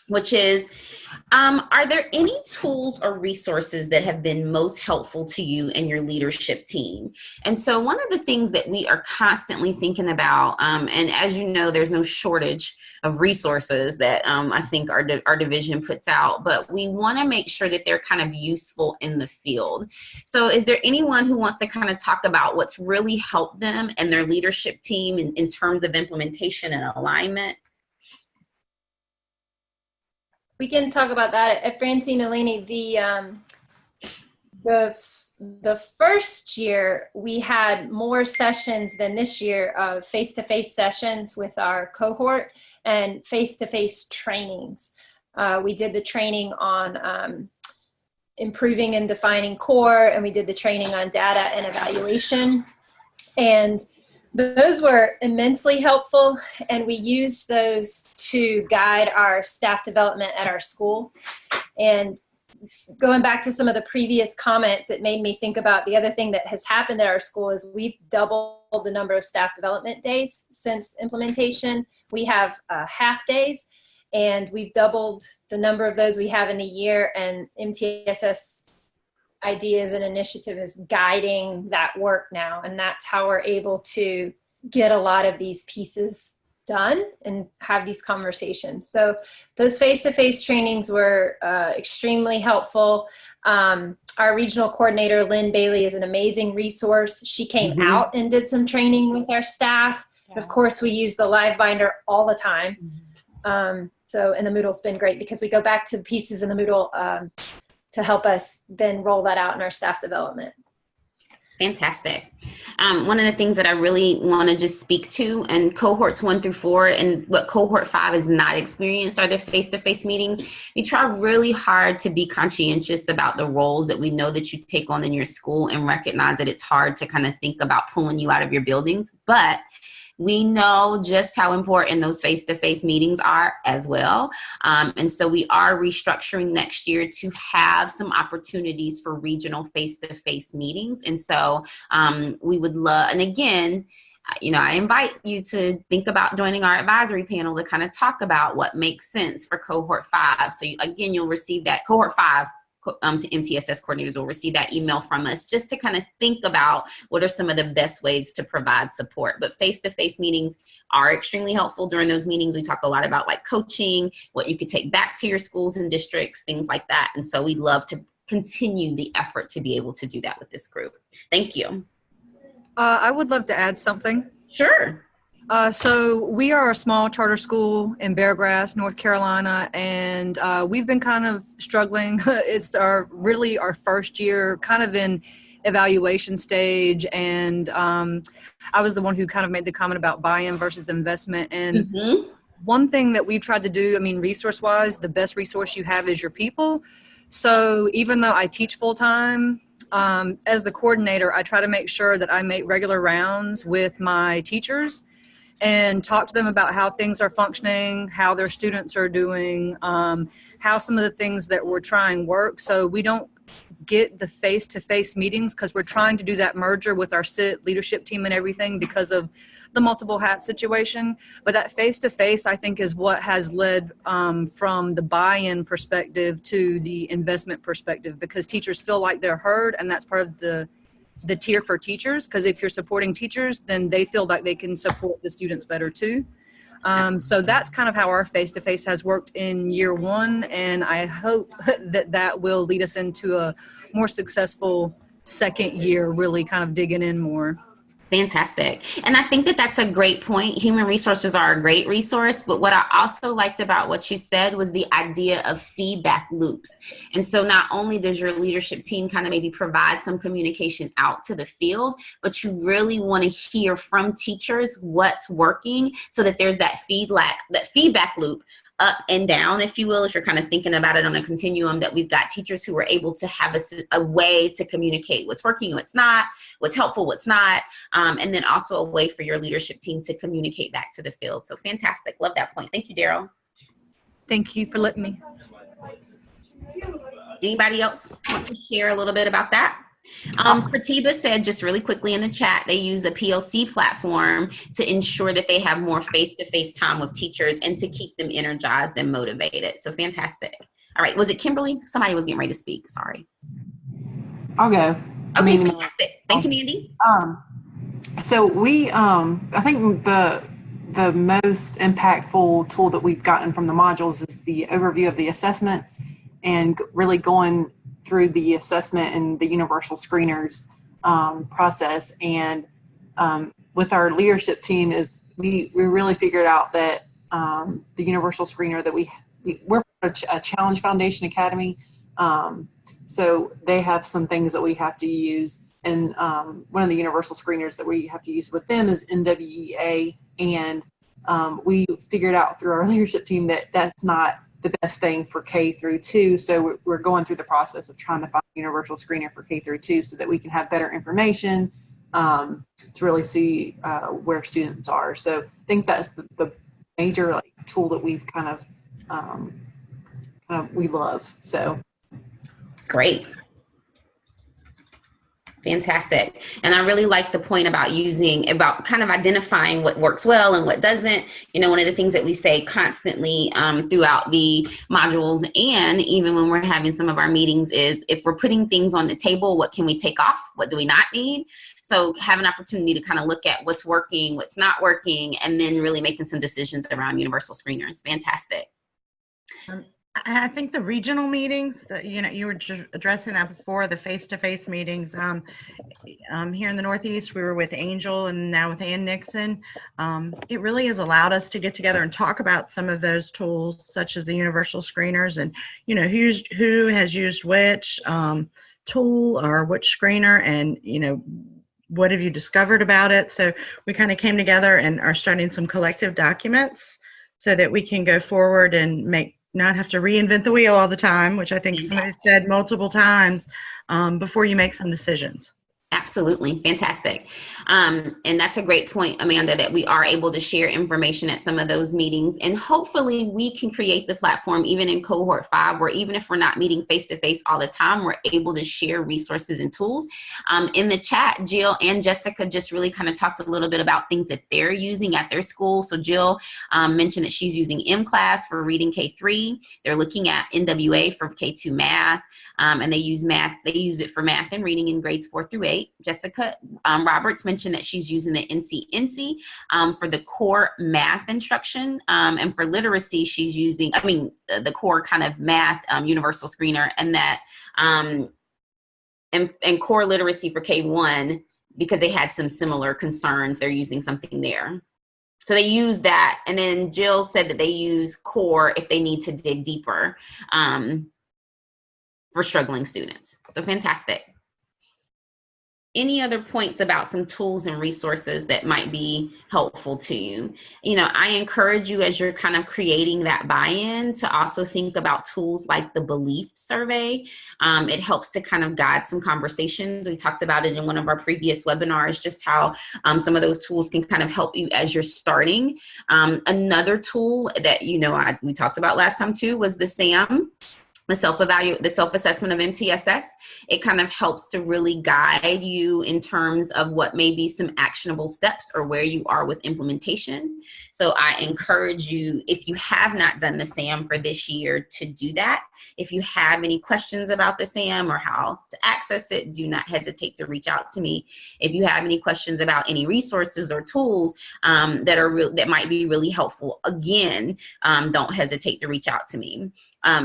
which is, are there any tools or resources that have been most helpful to you and your leadership team? And so one of the things that we are constantly thinking about, and as you know, there's no shortage of resources that I think our division puts out, but we want to make sure that they're kind of useful in the field. So is there anyone who wants to kind of talk about what's really helped them and their leadership team in terms of implementation and alignment?
We can talk about that. At Francine Eleni, the first year we had more sessions than this year of face-to-face sessions with our cohort and face-to-face trainings. We did the training on improving and defining core, and we did the training on data and evaluation. And those were immensely helpful, and we used those to guide our staff development at our school. And going back to some of the previous comments, it made me think about the other thing that has happened at our school is we've doubled the number of staff development days since implementation. We have half days, and we've doubled the number of those we have in the year, and MTSS Ideas and Initiative is guiding that work now, and that's how we're able to get a lot of these pieces done and have these conversations. So those face-to-face trainings were extremely helpful. Our regional coordinator, Lynn Bailey, is an amazing resource. She came out and did some training with our staff. Yeah. Of course, we use the live binder all the time. And the Moodle's been great because we go back to the pieces in the Moodle to help us then roll that out in our staff development.
Fantastic. One of the things that I really want to just speak to, and cohorts 1 through 4, and what cohort 5 has not experienced are the face-to-face meetings. We try really hard to be conscientious about the roles that we know that you take on in your school and recognize that it's hard to kind of think about pulling you out of your buildings, but we know just how important those face-to-face meetings are as well. And so we are restructuring next year to have some opportunities for regional face-to-face meetings. And so we would love, and again, I invite you to think about joining our advisory panel to kind of talk about what makes sense for cohort 5. So you'll receive that cohort 5. To MTSS coordinators will receive that email from us just to kind of think about what are some of the best ways to provide support. But face-to-face meetings are extremely helpful. During those meetings, we talk a lot about like coaching, what you could take back to your schools and districts, things like that. And so we'd love to continue the effort to be able to do that with this group. Thank you.
I would love to add something.
Sure.
So we are a small charter school in Beargrass, North Carolina, and we've been kind of struggling. It's our first year kind of in evaluation stage, and I was the one who kind of made the comment about buy-in versus investment. And one thing that we tried to do, resource-wise, the best resource you have is your people. So even though I teach full-time, as the coordinator, I try to make sure that I make regular rounds with my teachers and talk to them about how things are functioning, how their students are doing, how some of the things that we're trying work. So we don't get the face-to-face meetings because we're trying to do that merger with our SIT leadership team and everything because of the multiple hat situation. But that face-to-face, I think, is what has led from the buy-in perspective to the investment perspective, because teachers feel like they're heard, and that's part of the tier for teachers, because if you're supporting teachers, then they feel like they can support the students better too. So that's kind of how our face-to-face has worked in year 1, and I hope that will lead us into a more successful second year, really kind of digging in more.
Fantastic. And I think that that's a great point. Human resources are a great resource, but what I also liked about what you said was the idea of feedback loops. And so not only does your leadership team kind of maybe provide some communication out to the field, but you really want to hear from teachers what's working so that there's that feedback loop up and down, if you will, if you're kind of thinking about it on a continuum, that we've got teachers who are able to have a way to communicate what's working, what's not, what's helpful, what's not, and then also a way for your leadership team to communicate back to the field. So fantastic. Love that point. Thank you, Daryl.
Thank you for letting me.
Anybody else want to share a little bit about that? Pratiba said just really quickly in the chat, they use a PLC platform to ensure that they have more face-to-face time with teachers and to keep them energized and motivated. So fantastic. All right, was it Kimberly? Somebody was getting ready to speak, sorry.
I'll go.
Okay, fantastic. Thank you, Mandy.
So we, I think the most impactful tool that we've gotten from the modules is the overview of the assessments and really going through the assessment and the universal screeners process. And with our leadership team is we really figured out that the universal screener that we're a Challenge Foundation Academy. So they have some things that we have to use. And one of the universal screeners that we have to use with them is NWEA. And we figured out through our leadership team that that's not the best thing for K through 2. So we're going through the process of trying to find a universal screener for K through 2 so that we can have better information to really see where students are. So I think that's the major tool that we've kind of we love. So
great. Fantastic. And I really like the point about kind of identifying what works well and what doesn't. You know, one of the things that we say constantly throughout the modules and even when we're having some of our meetings is if we're putting things on the table, what can we take off? What do we not need? So have an opportunity to kind of look at what's working, what's not working, and then really making some decisions around universal screeners. Fantastic.
I think the regional meetings, you were just addressing that before, the face-to-face meetings. Here in the Northeast, we were with Angel and now with Ann Nixon. It really has allowed us to get together and talk about some of those tools, such as the universal screeners and, who has used which tool or which screener and, what have you discovered about it? So we kind of came together and are starting some collective documents so that we can go forward and not have to reinvent the wheel all the time, which I think somebody said multiple times, before you make some decisions.
Absolutely. Fantastic. And that's a great point, Amanda, that we are able to share information at some of those meetings. And hopefully we can create the platform even in Cohort 5, where even if we're not meeting face-to-face all the time, we're able to share resources and tools. In the chat, Jill and Jessica just really kind of talked a little bit about things that they're using at their school. So Jill mentioned that she's using M-Class for reading K3. They're looking at NWA for K2 math, and they use it for math and reading in grades 4 through 8. Jessica Roberts mentioned that she's using the NC for the core math instruction, and for literacy she's using the core kind of math universal screener, and that and core literacy for K1 because they had some similar concerns. They're using something there. So they use that, and then Jill said that they use core if they need to dig deeper for struggling students. So fantastic. Any other points about some tools and resources that might be helpful to you? I encourage you as you're kind of creating that buy-in to also think about tools like the belief survey. It helps to kind of guide some conversations. We talked about it in one of our previous webinars, just how some of those tools can kind of help you as you're starting. Another tool that, we talked about last time too was the SAM. The self-assessment of MTSS. It kind of helps to really guide you in terms of what may be some actionable steps or where you are with implementation. So I encourage you, if you have not done the SAM for this year, to do that. If you have any questions about the SAM or how to access it, do not hesitate to reach out to me. If you have any questions about any resources or tools that might be really helpful, again, don't hesitate to reach out to me.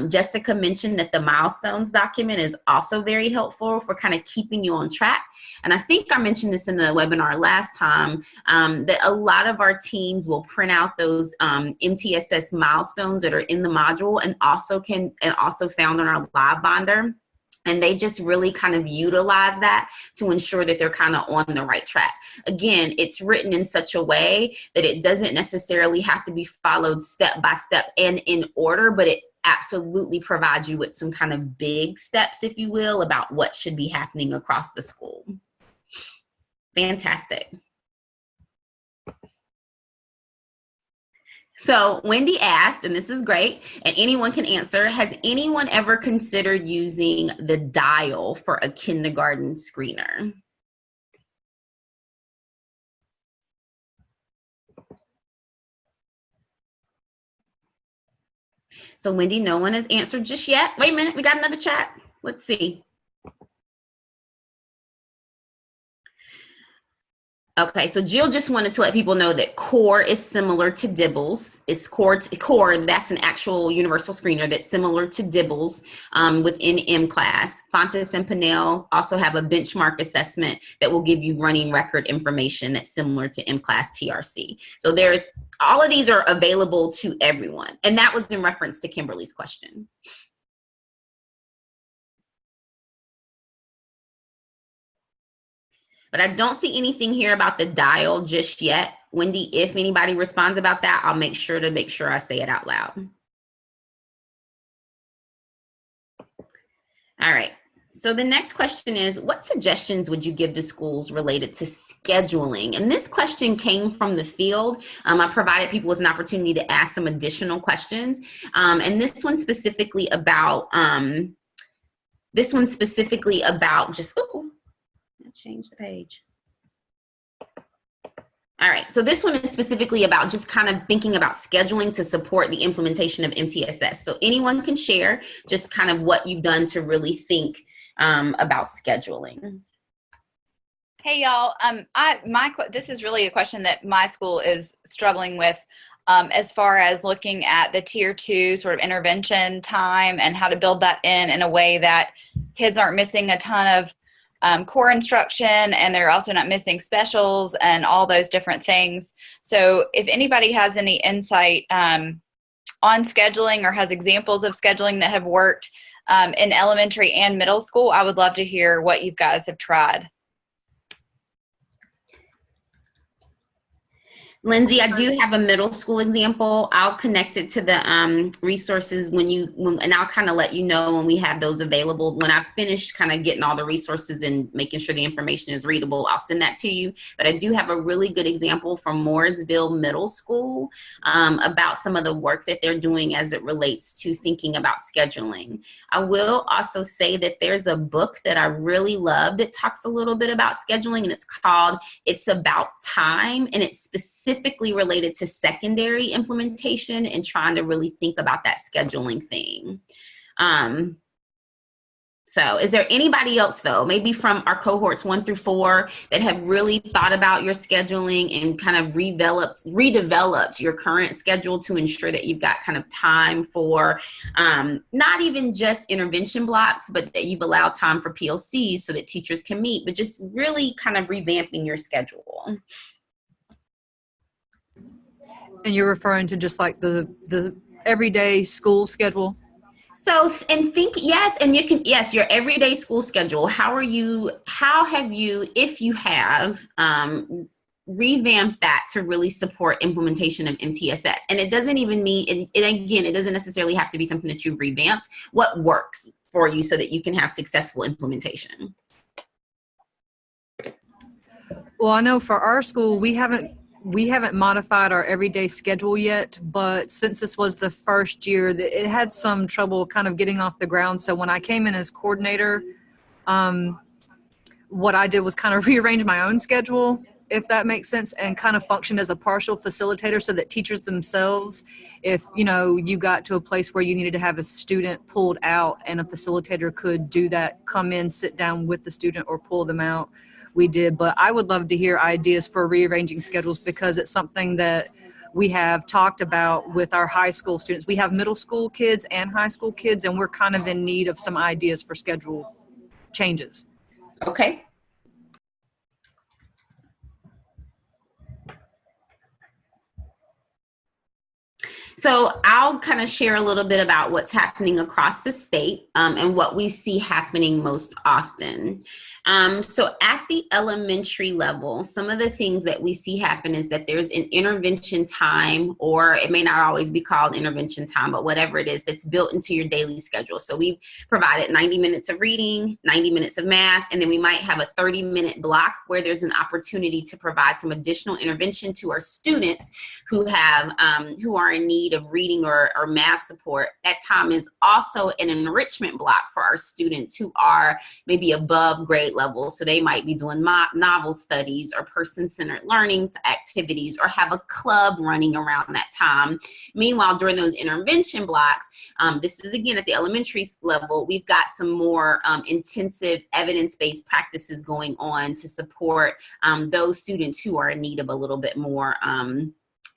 Jessica mention that the milestones document is also very helpful for kind of keeping you on track. And I think I mentioned this in the webinar last time, that a lot of our teams will print out those MTSS milestones that are in the module and also found on our live binder. And they just really kind of utilize that to ensure that they're kind of on the right track. Again, it's written in such a way that it doesn't necessarily have to be followed step by step and in order, but it absolutely provides you with some kind of big steps, if you will, about what should be happening across the school. Fantastic. So Wendy asked, and this is great, and anyone can answer, has anyone ever considered using the dial for a kindergarten screener? So Wendy, no one has answered just yet. Wait a minute, we got another chat. Let's see. Okay, so Jill just wanted to let people know that Core is similar to Dibbles. It's Core, that's an actual universal screener that's similar to Dibbles within M-Class. Fontes and Pinnell also have a benchmark assessment that will give you running record information that's similar to M-Class TRC. So all of these are available to everyone. And that was in reference to Kimberly's question. But I don't see anything here about the dial just yet. Wendy, if anybody responds about that, I'll make sure I say it out loud. All right. So the next question is, what suggestions would you give to schools related to scheduling? And this question came from the field. I provided people with an opportunity to ask some additional questions. And this one specifically about just, change the page. All right, so this one is specifically about just kind of thinking about scheduling to support the implementation of MTSS. So anyone can share just kind of what you've done to really think about scheduling.
Hey y'all, this is really a question that my school is struggling with as far as looking at the tier 2 sort of intervention time and how to build that in a way that kids aren't missing a ton of core instruction, and they're also not missing specials and all those different things. So if anybody has any insight on scheduling or has examples of scheduling that have worked in elementary and middle school, I would love to hear what you guys have tried.
Lindsay, I do have a middle school example. I'll connect it to the resources and I'll kind of let you know when we have those available. When I finish kind of getting all the resources and making sure the information is readable, I'll send that to you. But I do have a really good example from Mooresville Middle School about some of the work that they're doing as it relates to thinking about scheduling. I will also say that there's a book that I really love that talks a little bit about scheduling, and it's called It's About Time, and it's specifically related to secondary implementation and trying to really think about that scheduling thing. So is there anybody else though, maybe from our cohorts 1 through 4 that have really thought about your scheduling and kind of redeveloped your current schedule to ensure that you've got kind of time for not even just intervention blocks, but that you've allowed time for PLCs so that teachers can meet, but just really kind of revamping your schedule?
And you're referring to just like the everyday school schedule?
So, yes, your everyday school schedule. How have you, if you have, revamped that to really support implementation of MTSS? And it doesn't even mean, it doesn't necessarily have to be something that you've revamped. What works for you so that you can have successful implementation?
Well, I know for our school, we haven't modified our everyday schedule yet, but since this was the first year, it had some trouble kind of getting off the ground. So when I came in as coordinator, what I did was kind of rearrange my own schedule, if that makes sense, and kind of function as a partial facilitator so that teachers themselves, if you got to a place where you needed to have a student pulled out and a facilitator could do that, come in, sit down with the student or pull them out, we did. But I would love to hear ideas for rearranging schedules, because it's something that we have talked about with our high school students. We have middle school kids and high school kids, and we're kind of in need of some ideas for schedule changes.
Okay. So I'll kind of share a little bit about what's happening across the state and what we see happening most often. So at the elementary level, some of the things that we see happen is that there's an intervention time, or it may not always be called intervention time, but whatever it is that's built into your daily schedule. So we've provided 90 minutes of reading, 90 minutes of math, and then we might have a 30-minute block where there's an opportunity to provide some additional intervention to our students who are in need of reading or math support. That time is also an enrichment block for our students who are maybe above grade level. So they might be doing novel studies or person-centered learning activities or have a club running around that time. Meanwhile, during those intervention blocks, this is again at the elementary level, we've got some more intensive evidence-based practices going on to support those students who are in need of a little bit more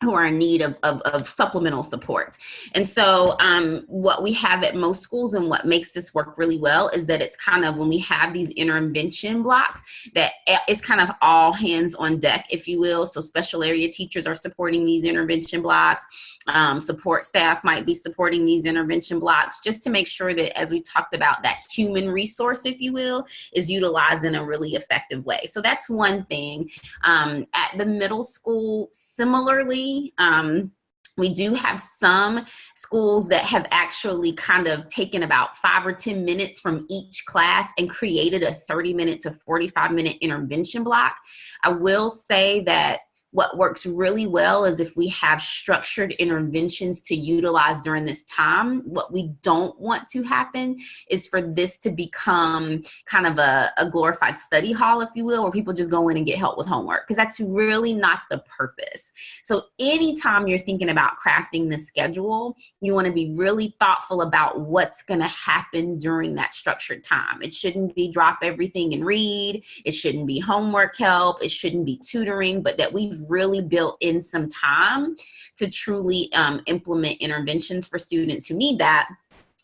who are in need of supplemental support. And so what we have at most schools and what makes this work really well is that it's kind of when we have these intervention blocks that it's kind of all hands on deck, if you will. So special area teachers are supporting these intervention blocks. Support staff might be supporting these intervention blocks just to make sure that, as we talked about, that human resource, if you will, is utilized in a really effective way. So that's one thing. At the middle school, similarly, we do have some schools that have actually kind of taken about 5 or 10 minutes from each class and created a 30-minute to 45-minute intervention block. I will say that what works really well is if we have structured interventions to utilize during this time. What we don't want to happen is for this to become kind of a glorified study hall, if you will, where people just go in and get help with homework, because that's really not the purpose. So anytime you're thinking about crafting the schedule, you want to be really thoughtful about what's going to happen during that structured time. It shouldn't be drop everything and read. It shouldn't be homework help. It shouldn't be tutoring, but that we've really built in some time to truly implement interventions for students who need that,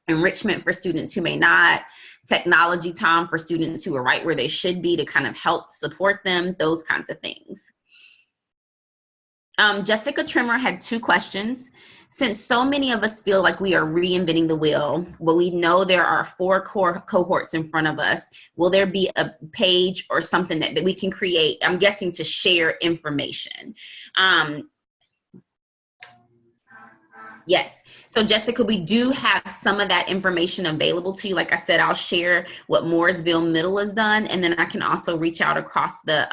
enrichment for students who may not, technology time for students who are right where they should be to kind of help support them, those kinds of things. Jessica Trimmer had 2 questions. Since so many of us feel like we are reinventing the wheel, well, we know there are 4 core cohorts in front of us. Will there be a page or something that we can create, I'm guessing, to share information? Yes. So Jessica, we do have some of that information available to you. Like I said, I'll share what Mooresville Middle has done, and then I can also reach out across the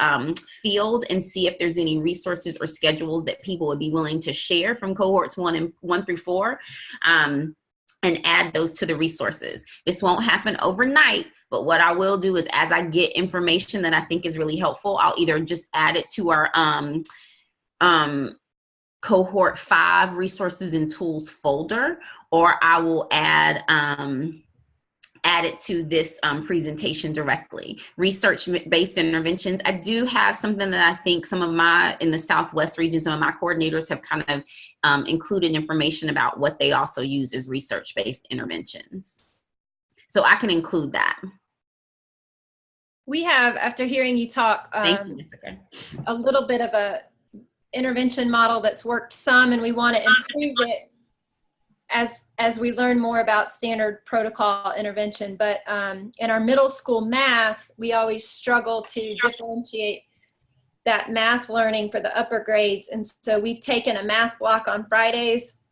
field and see if there's any resources or schedules that people would be willing to share from cohorts 1 through 4, and add those to the resources. This won't happen overnight, but what I will do is, as I get information that I think is really helpful, I'll either just add it to our Cohort 5 resources and tools folder, or I will add it to this presentation directly. Research-based interventions. I do have something that I think some of in the Southwest region, some of my coordinators have kind of included information about what they also use as research-based interventions. So I can include that.
We have, after hearing you talk,
Thank you, Jessica.
A little bit of a intervention model that's worked some, and we want to improve it as we learn more about standard protocol intervention. But in our middle school math, we always struggle to differentiate that math learning for the upper grades. And so we've taken a math block on Fridays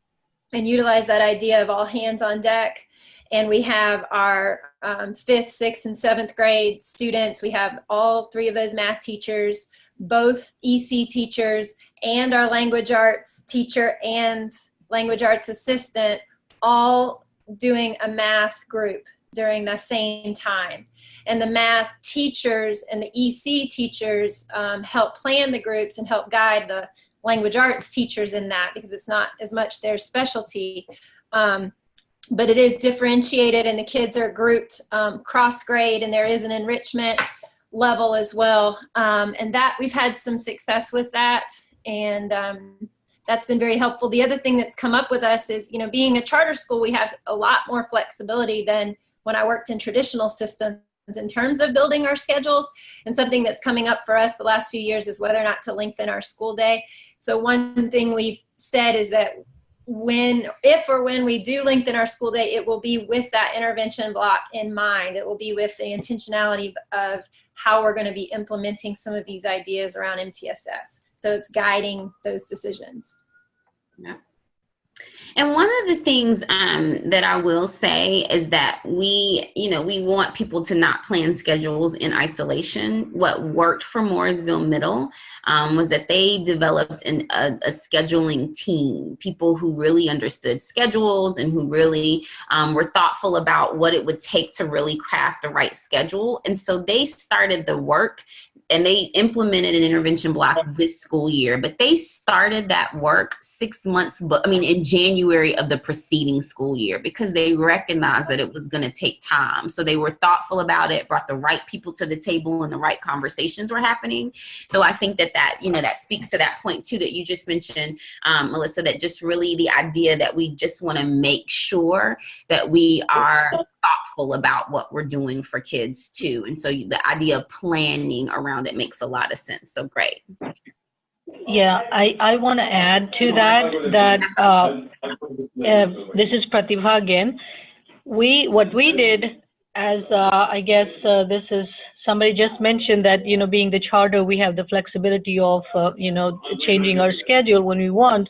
and utilized that idea of all hands on deck. And we have our 5th, 6th, and 7th grade students. We have all 3 of those math teachers, both EC teachers, and our language arts teacher and language arts assistant, all doing a math group during the same time. And the math teachers and the EC teachers help plan the groups and help guide the language arts teachers in that, because it's not as much their specialty. But it is differentiated, and the kids are grouped cross grade, and there is an enrichment level as well. And that we've had some success with that. And that's been very helpful. The other thing that's come up with us is, being a charter school, we have a lot more flexibility than when I worked in traditional systems in terms of building our schedules. And something that's coming up for us the last few years is whether or not to lengthen our school day. So one thing we've said is that if or when we do lengthen our school day, it will be with that intervention block in mind. It will be with the intentionality of how we're going to be implementing some of these ideas around MTSS. So it's guiding those decisions.
Yeah. And one of the things that I will say is that we want people to not plan schedules in isolation. What worked for Mooresville Middle was that they developed a scheduling team, people who really understood schedules and who really were thoughtful about what it would take to really craft the right schedule. And so they started the work and they implemented an intervention block this school year, but they started that work 6 months, in January of the preceding school year, because they recognized that it was going to take time. So they were thoughtful about it, brought the right people to the table, and the right conversations were happening. So I think that speaks to that point too, that you just mentioned, Melissa, that just really the idea that we just want to make sure that we are thoughtful about what we're doing for kids too. And so the idea of planning around it makes a lot of sense. So great.
Yeah, I want to add to that this is Pratibha again. What we did as I guess this is somebody just mentioned that being the charter, we have the flexibility of changing our schedule when we want.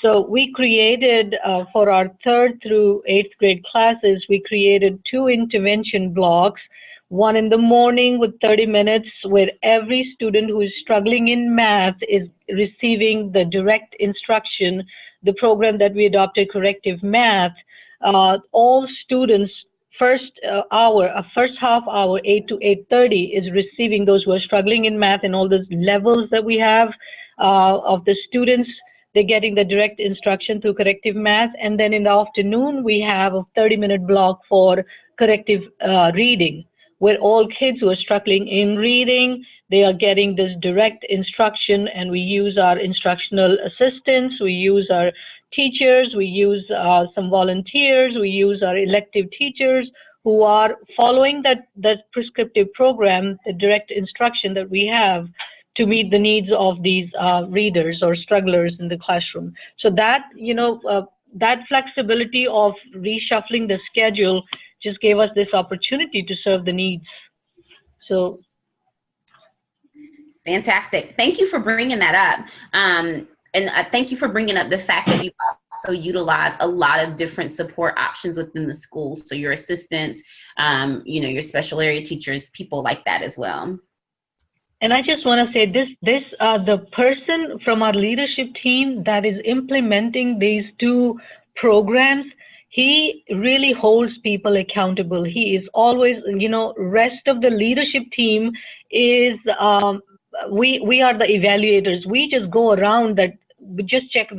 So we created for our 3rd through 8th grade classes, we created 2 intervention blocks. One in the morning with 30 minutes where every student who is struggling in math is receiving the direct instruction, the program that we adopted, Corrective Math. All students, first half hour, 8 to 8:30, is receiving those who are struggling in math and all those levels that we have of the students. They're getting the direct instruction through Corrective Math. And then in the afternoon, we have a 30-minute block for corrective reading, where all kids who are struggling in reading, they are getting this direct instruction, and we use our instructional assistants, we use our teachers, we use some volunteers, we use our elective teachers who are following that prescriptive program, the direct instruction that we have to meet the needs of these readers or strugglers in the classroom. So that, that flexibility of reshuffling the schedule just gave us this opportunity to serve the needs. So.
Fantastic. Thank you for bringing that up. And thank you for bringing up the fact that you also utilize a lot of different support options within the school. So your assistants, your special area teachers, people like that as well.
And I just want to say the person from our leadership team that is implementing these 2 programs, he really holds people accountable. He is always, rest of the leadership team is, we are the evaluators. We just go around that, we just check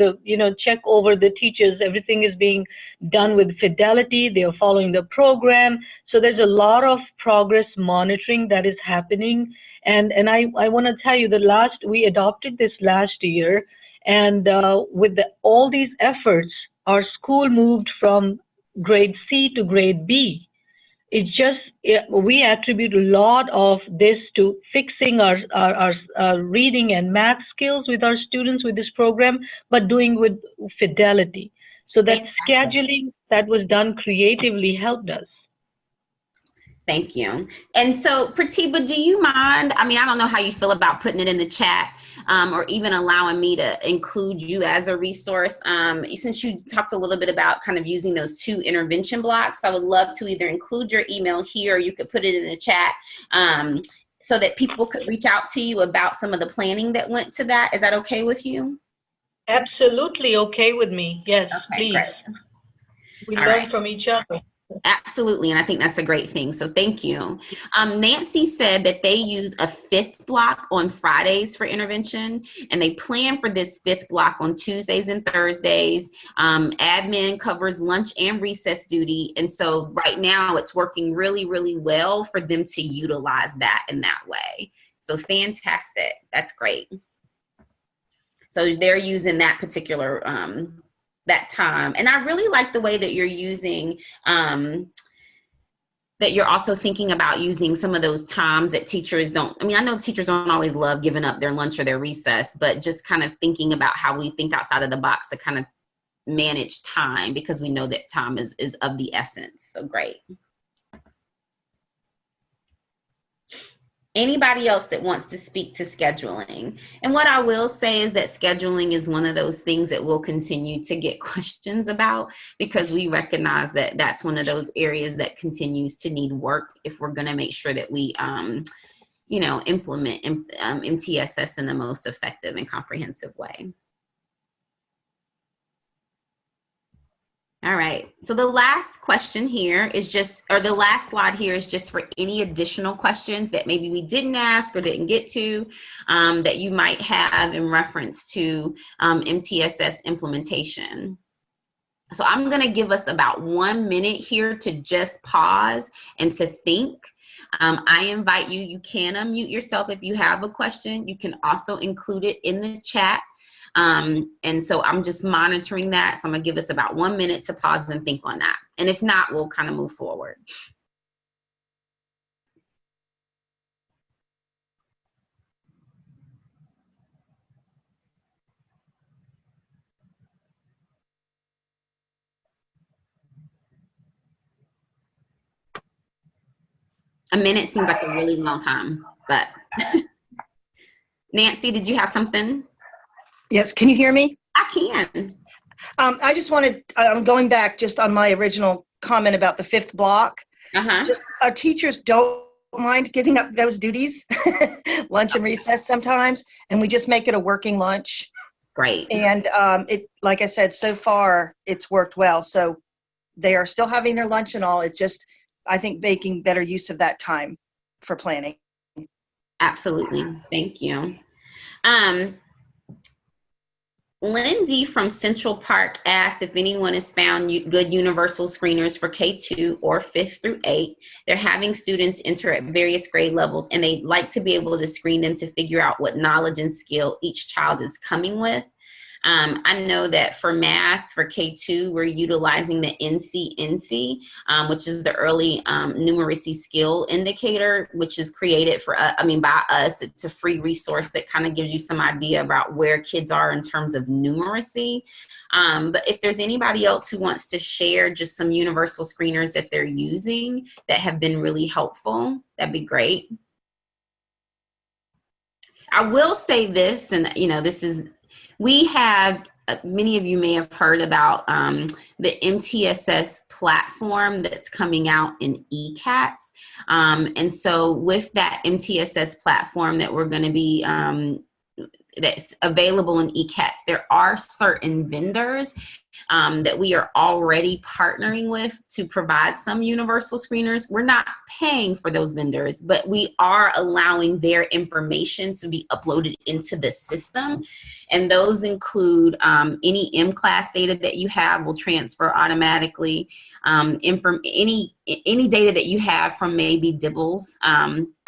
over the teachers. Everything is being done with fidelity. They are following the program. So there's a lot of progress monitoring that is happening. And I want to tell you that we adopted this last year, and with all these efforts, our school moved from grade C to grade B. We attribute a lot of this to fixing our reading and math skills with our students with this program, but doing with fidelity. So that scheduling that was done creatively helped us.
Thank you. And so, Pratibha, do you mind? I don't know how you feel about putting it in the chat or even allowing me to include you as a resource. Since you talked a little bit about kind of using those 2 intervention blocks, I would love to either include your email here or you could put it in the chat so that people could reach out to you about some of the planning that went to that. Is that okay with you?
Absolutely okay with me. Yes,
okay,
please.
Great.
We learn from each other.
Absolutely. And I think that's a great thing. So thank you. Nancy said that they use a 5th block on Fridays for intervention, and they plan for this 5th block on Tuesdays and Thursdays. Admin covers lunch and recess duty. And so right now it's working really, really well for them to utilize that in that way. So fantastic. That's great. So they're using that particular, that time. And I really like the way that you're using, that you're also thinking about using some of those times that teachers don't, I mean, I know teachers don't always love giving up their lunch or their recess, but just kind of thinking about how we think outside of the box to kind of manage time, because we know that time is of the essence. So great. Anybody else that wants to speak to scheduling? And what I will say is that scheduling is one of those things that we'll continue to get questions about, because we recognize that that's one of those areas that continues to need work if we're going to make sure that we, implement MTSS in the most effective and comprehensive way. All right, so the last question here is just, or the last slide here is just for any additional questions that maybe we didn't ask or didn't get to, that you might have in reference to MTSS implementation. So I'm gonna give us about 1 minute here to just pause and to think. I invite you, you can unmute yourself if you have a question. You can also include it in the chat. And so I'm just monitoring that. So I'm gonna give us about 1 minute to pause and think on that. And if not, we'll kind of move forward. A minute seems like a really long time, but Nancy, did you have something?
Yes, can you hear me?
I can.
I just wanted, I'm going back just on my original comment about the 5th block. Just our teachers don't mind giving up those duties, lunch and recess sometimes, and we just make it a working lunch.
Great.
And it, like I said, so far it's worked well. So they are still having their lunch and all. It's just, I think, making better use of that time for planning.
Absolutely. Thank you. Lindsay from Central Park asked if anyone has found good universal screeners for K2 or 5th through 8. They're having students enter at various grade levels, and they'd like to be able to screen them to figure out what knowledge and skill each child is coming with. I know that for math, for K2, we're utilizing the NC, which is the early numeracy skill indicator, which is created for, by us. It's a free resource that kind of gives you some idea about where kids are in terms of numeracy. But if there's anybody else who wants to share just some universal screeners that they're using that have been really helpful, that'd be great. I will say this, and we have, many of you may have heard about the MTSS platform that's coming out in ECATS. And so with that MTSS platform that we're going to be, that's available in ECATS, there are certain vendors that we are already partnering with to provide some universal screeners. We're not paying for those vendors, but we are allowing their information to be uploaded into the system. And those include any M-class data that you have will transfer automatically. Any data that you have from maybe Dibbles,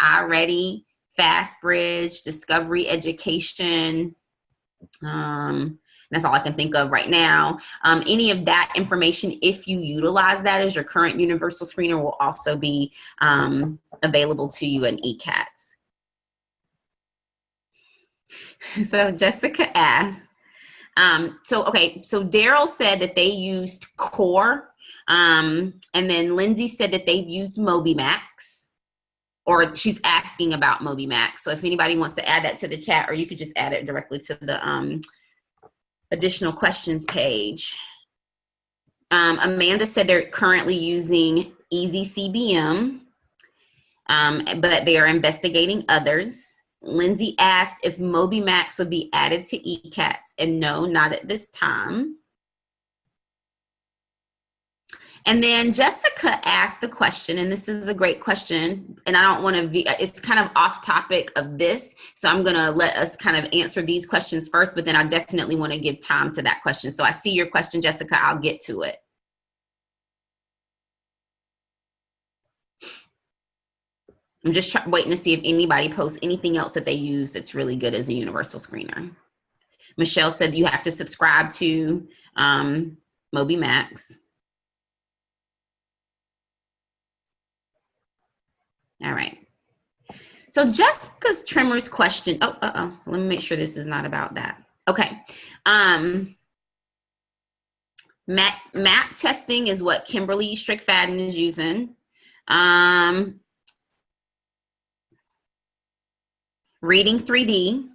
iReady, FastBridge, Discovery Education, that's all I can think of right now. Any of that information, if you utilize that as your current universal screener, will also be available to you in ECATS. So Jessica asked, so Daryl said that they used Core, and then Lindsay said that they've used MobyMax, or she's asking about MobyMax. So if anybody wants to add that to the chat, or you could just add it directly to the additional questions page. Amanda said they're currently using Easy CBM, but they are investigating others. Lindsay asked if MobyMax would be added to ECATS, and no, not at this time. And then Jessica asked the question, and this is a great question, and I don't want to be, it's kind of off topic of this, so I'm going to let us kind of answer these questions first, but then I definitely want to give time to that question. So I see your question, Jessica, I'll get to it. I'm just waiting to see if anybody posts anything else that they use that's really good as a universal screener. Michelle said you have to subscribe to Moby Max. All right. So Jessica's Tremors question. Let me make sure this is not about that. Okay. Map testing is what Kimberly Strickfadden is using. Reading 3D.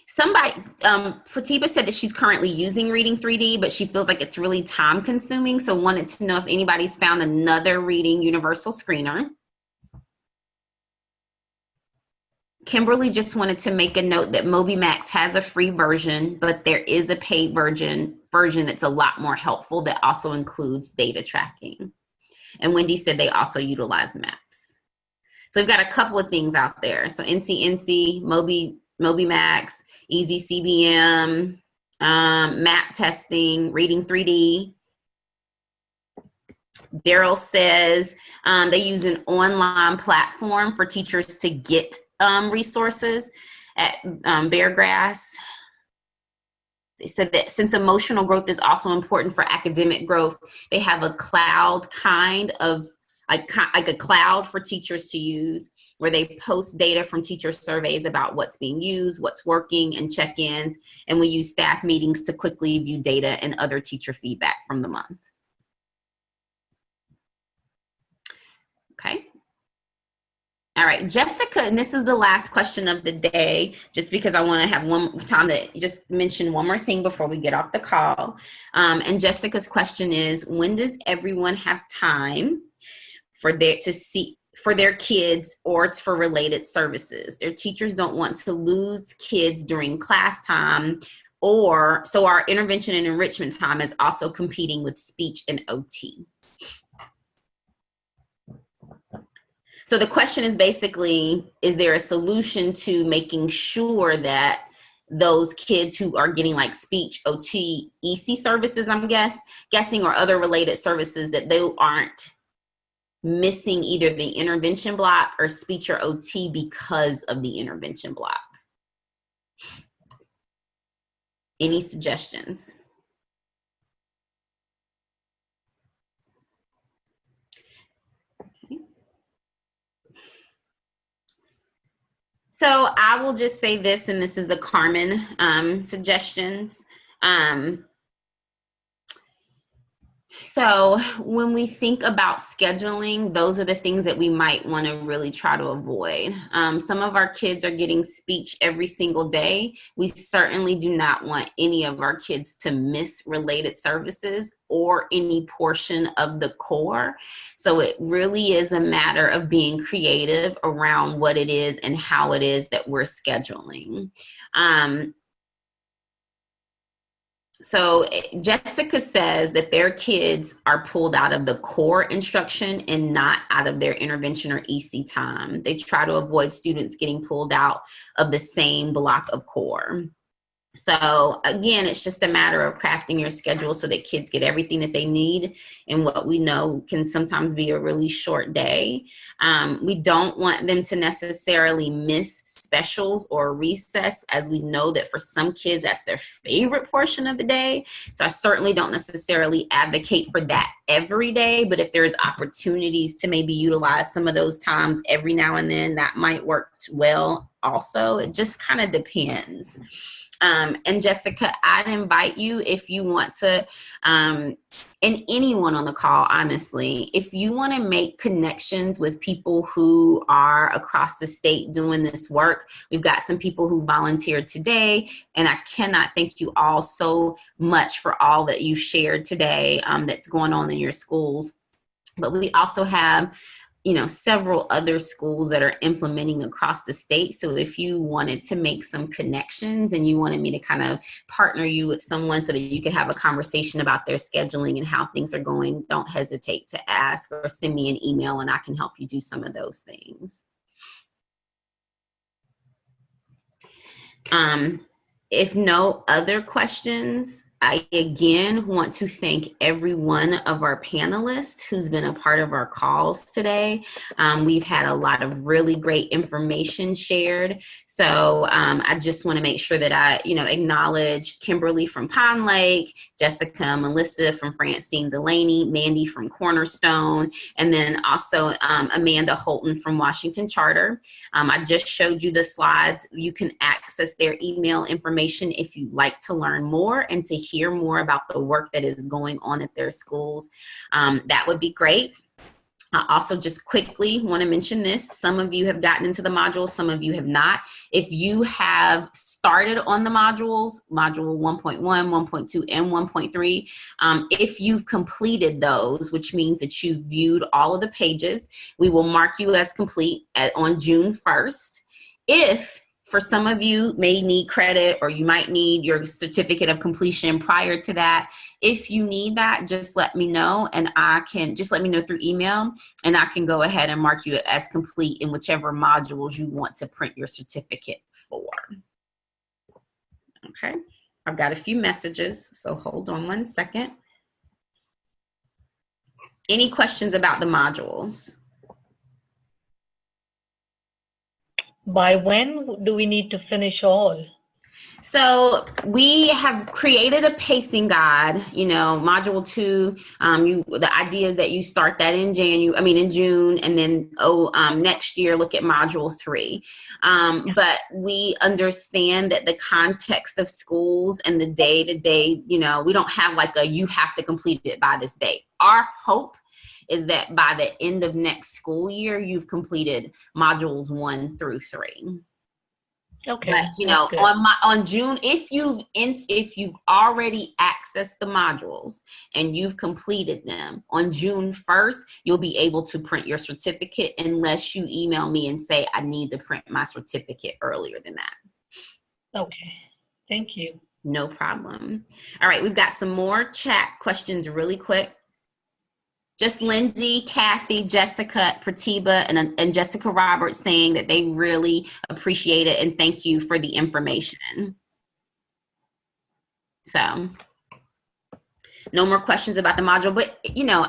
Somebody, Pratiba said that she's currently using Reading 3D, but she feels like it's really time consuming. So wanted to know if anybody's found another Reading Universal Screener. Kimberly just wanted to make a note that MobyMax has a free version, but there is a paid version that's a lot more helpful that also includes data tracking. And Wendy said they also utilize maps. So we've got a couple of things out there. So NCNC, MobyMax, Easy CBM, map testing, Reading 3D. Daryl says they use an online platform for teachers to get resources at Beargrass. They said that since emotional growth is also important for academic growth, they have a cloud kind of like a cloud for teachers to use where they post data from teacher surveys about what's being used, what's working, and check-ins. And we use staff meetings to quickly view data and other teacher feedback from the month. Okay. All right, Jessica, and this is the last question of the day, just because I want to have one time to just mention one more thing before we get off the call. And Jessica's question is, when does everyone have time for their kids or it's for related services? Their teachers don't want to lose kids during class time, so our intervention and enrichment time is also competing with speech and OT. So the question is basically, is there a solution to making sure that those kids who are getting like speech, OT, EC services, I'm guessing, or other related services, that they aren't missing either the intervention block or speech or OT because of the intervention block? Any suggestions? So I will just say this, and this is a Carmen suggestions. So when we think about scheduling, those are the things that we might want to really try to avoid. Some of our kids are getting speech every single day. We certainly do not want any of our kids to miss related services or any portion of the core. So it really is a matter of being creative around what it is and how it is that we're scheduling. So Jessica says that their kids are pulled out of the core instruction and not out of their intervention or EC time. They try to avoid students getting pulled out of the same block of core. So again, it's just a matter of crafting your schedule so that kids get everything that they need in what we know can sometimes be a really short day. We don't want them to necessarily miss specials or recess, as we know that for some kids, that's their favorite portion of the day. So I certainly don't necessarily advocate for that every day, but if there's opportunities to maybe utilize some of those times every now and then, that might work well also. It just kind of depends. And Jessica, I'd invite you, if you want to, and anyone on the call, honestly, if you want to make connections with people who are across the state doing this work. We've got some people who volunteered today, and I cannot thank you all so much for all that you shared today that's going on in your schools. But we also have several other schools that are implementing across the state. So if you wanted to make some connections and you wanted me to kind of partner you with someone so that you could have a conversation about their scheduling and how things are going, don't hesitate to ask or send me an email and I can help you do some of those things. If no other questions, I again want to thank every one of our panelists who's been a part of our calls today. We've had a lot of really great information shared. So I just want to make sure that I, acknowledge Kimberly from Pond Lake, Jessica, Melissa from Francine Delaney, Mandy from Cornerstone, and then also Amanda Holton from Washington Charter. I just showed you the slides. You can access their email information if you'd like to learn more and to hear more about the work that is going on at their schools. That would be great. I also just quickly want to mention this. Some of you have gotten into the modules, some of you have not. If you have started on the modules, module 1.1, 1.2, and 1.3, if you've completed those, which means that you've viewed all of the pages, we will mark you as complete on June 1st. If for some of you may need credit or you might need your certificate of completion prior to that. If you need that, just let me know and I can just let me know through email and I can go ahead and mark you as complete in whichever modules you want to print your certificate for. Okay, I've got a few messages, so hold on one second. Any questions about the modules?
By when do we need to finish all?
So we have created a pacing guide, module 2. The idea is that you start that in June, and then next year look at module 3. But we understand that the context of schools and the day-to-day, we don't have like you have to complete it by this date. Our hope is that by the end of next school year, you've completed modules 1 through 3.
Okay.
But on June, if you've already accessed the modules and you've completed them, on June 1st, you'll be able to print your certificate unless you email me and say, I need to print my certificate earlier than that.
Okay. Thank you.
No problem. All right, we've got some more chat questions really quick. Just Lindsay, Kathy, Jessica, Pratibha, and Jessica Roberts saying that they really appreciate it and thank you for the information. So, no more questions about the module, but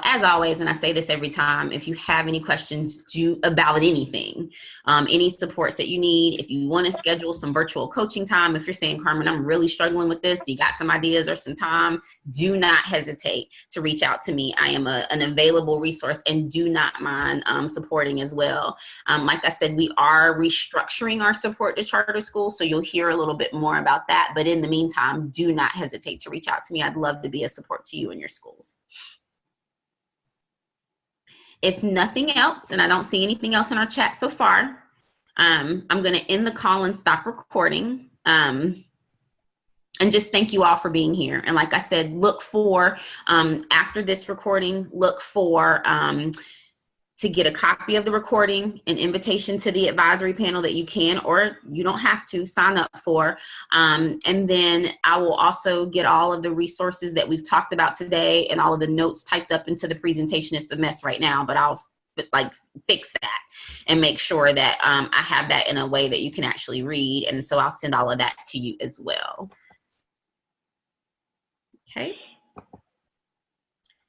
as always, and I say this every time, if you have any questions about anything, any supports that you need, if you want to schedule some virtual coaching time, if you're saying, Carmen, I'm really struggling with this, you got some ideas or some time, do not hesitate to reach out to me. I am an available resource and do not mind supporting as well. Like I said, we are restructuring our support to charter schools, so you'll hear a little bit more about that. But in the meantime, do not hesitate to reach out to me. I'd love to be a support to you and your schools. If nothing else, and I don't see anything else in our chat so far, I'm going to end the call and stop recording. And just thank you all for being here. And like I said, look for, after this recording, look for to get a copy of the recording, an invitation to the advisory panel that you can, or you don't have to, sign up for. And then I will also get all of the resources that we've talked about today and all of the notes typed up into the presentation. It's a mess right now, but I'll fix that and make sure that I have that in a way that you can actually read. And so I'll send all of that to you as well. Okay.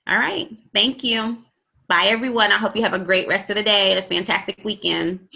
All right. Thank you. Bye, everyone. I hope you have a great rest of the day and a fantastic weekend.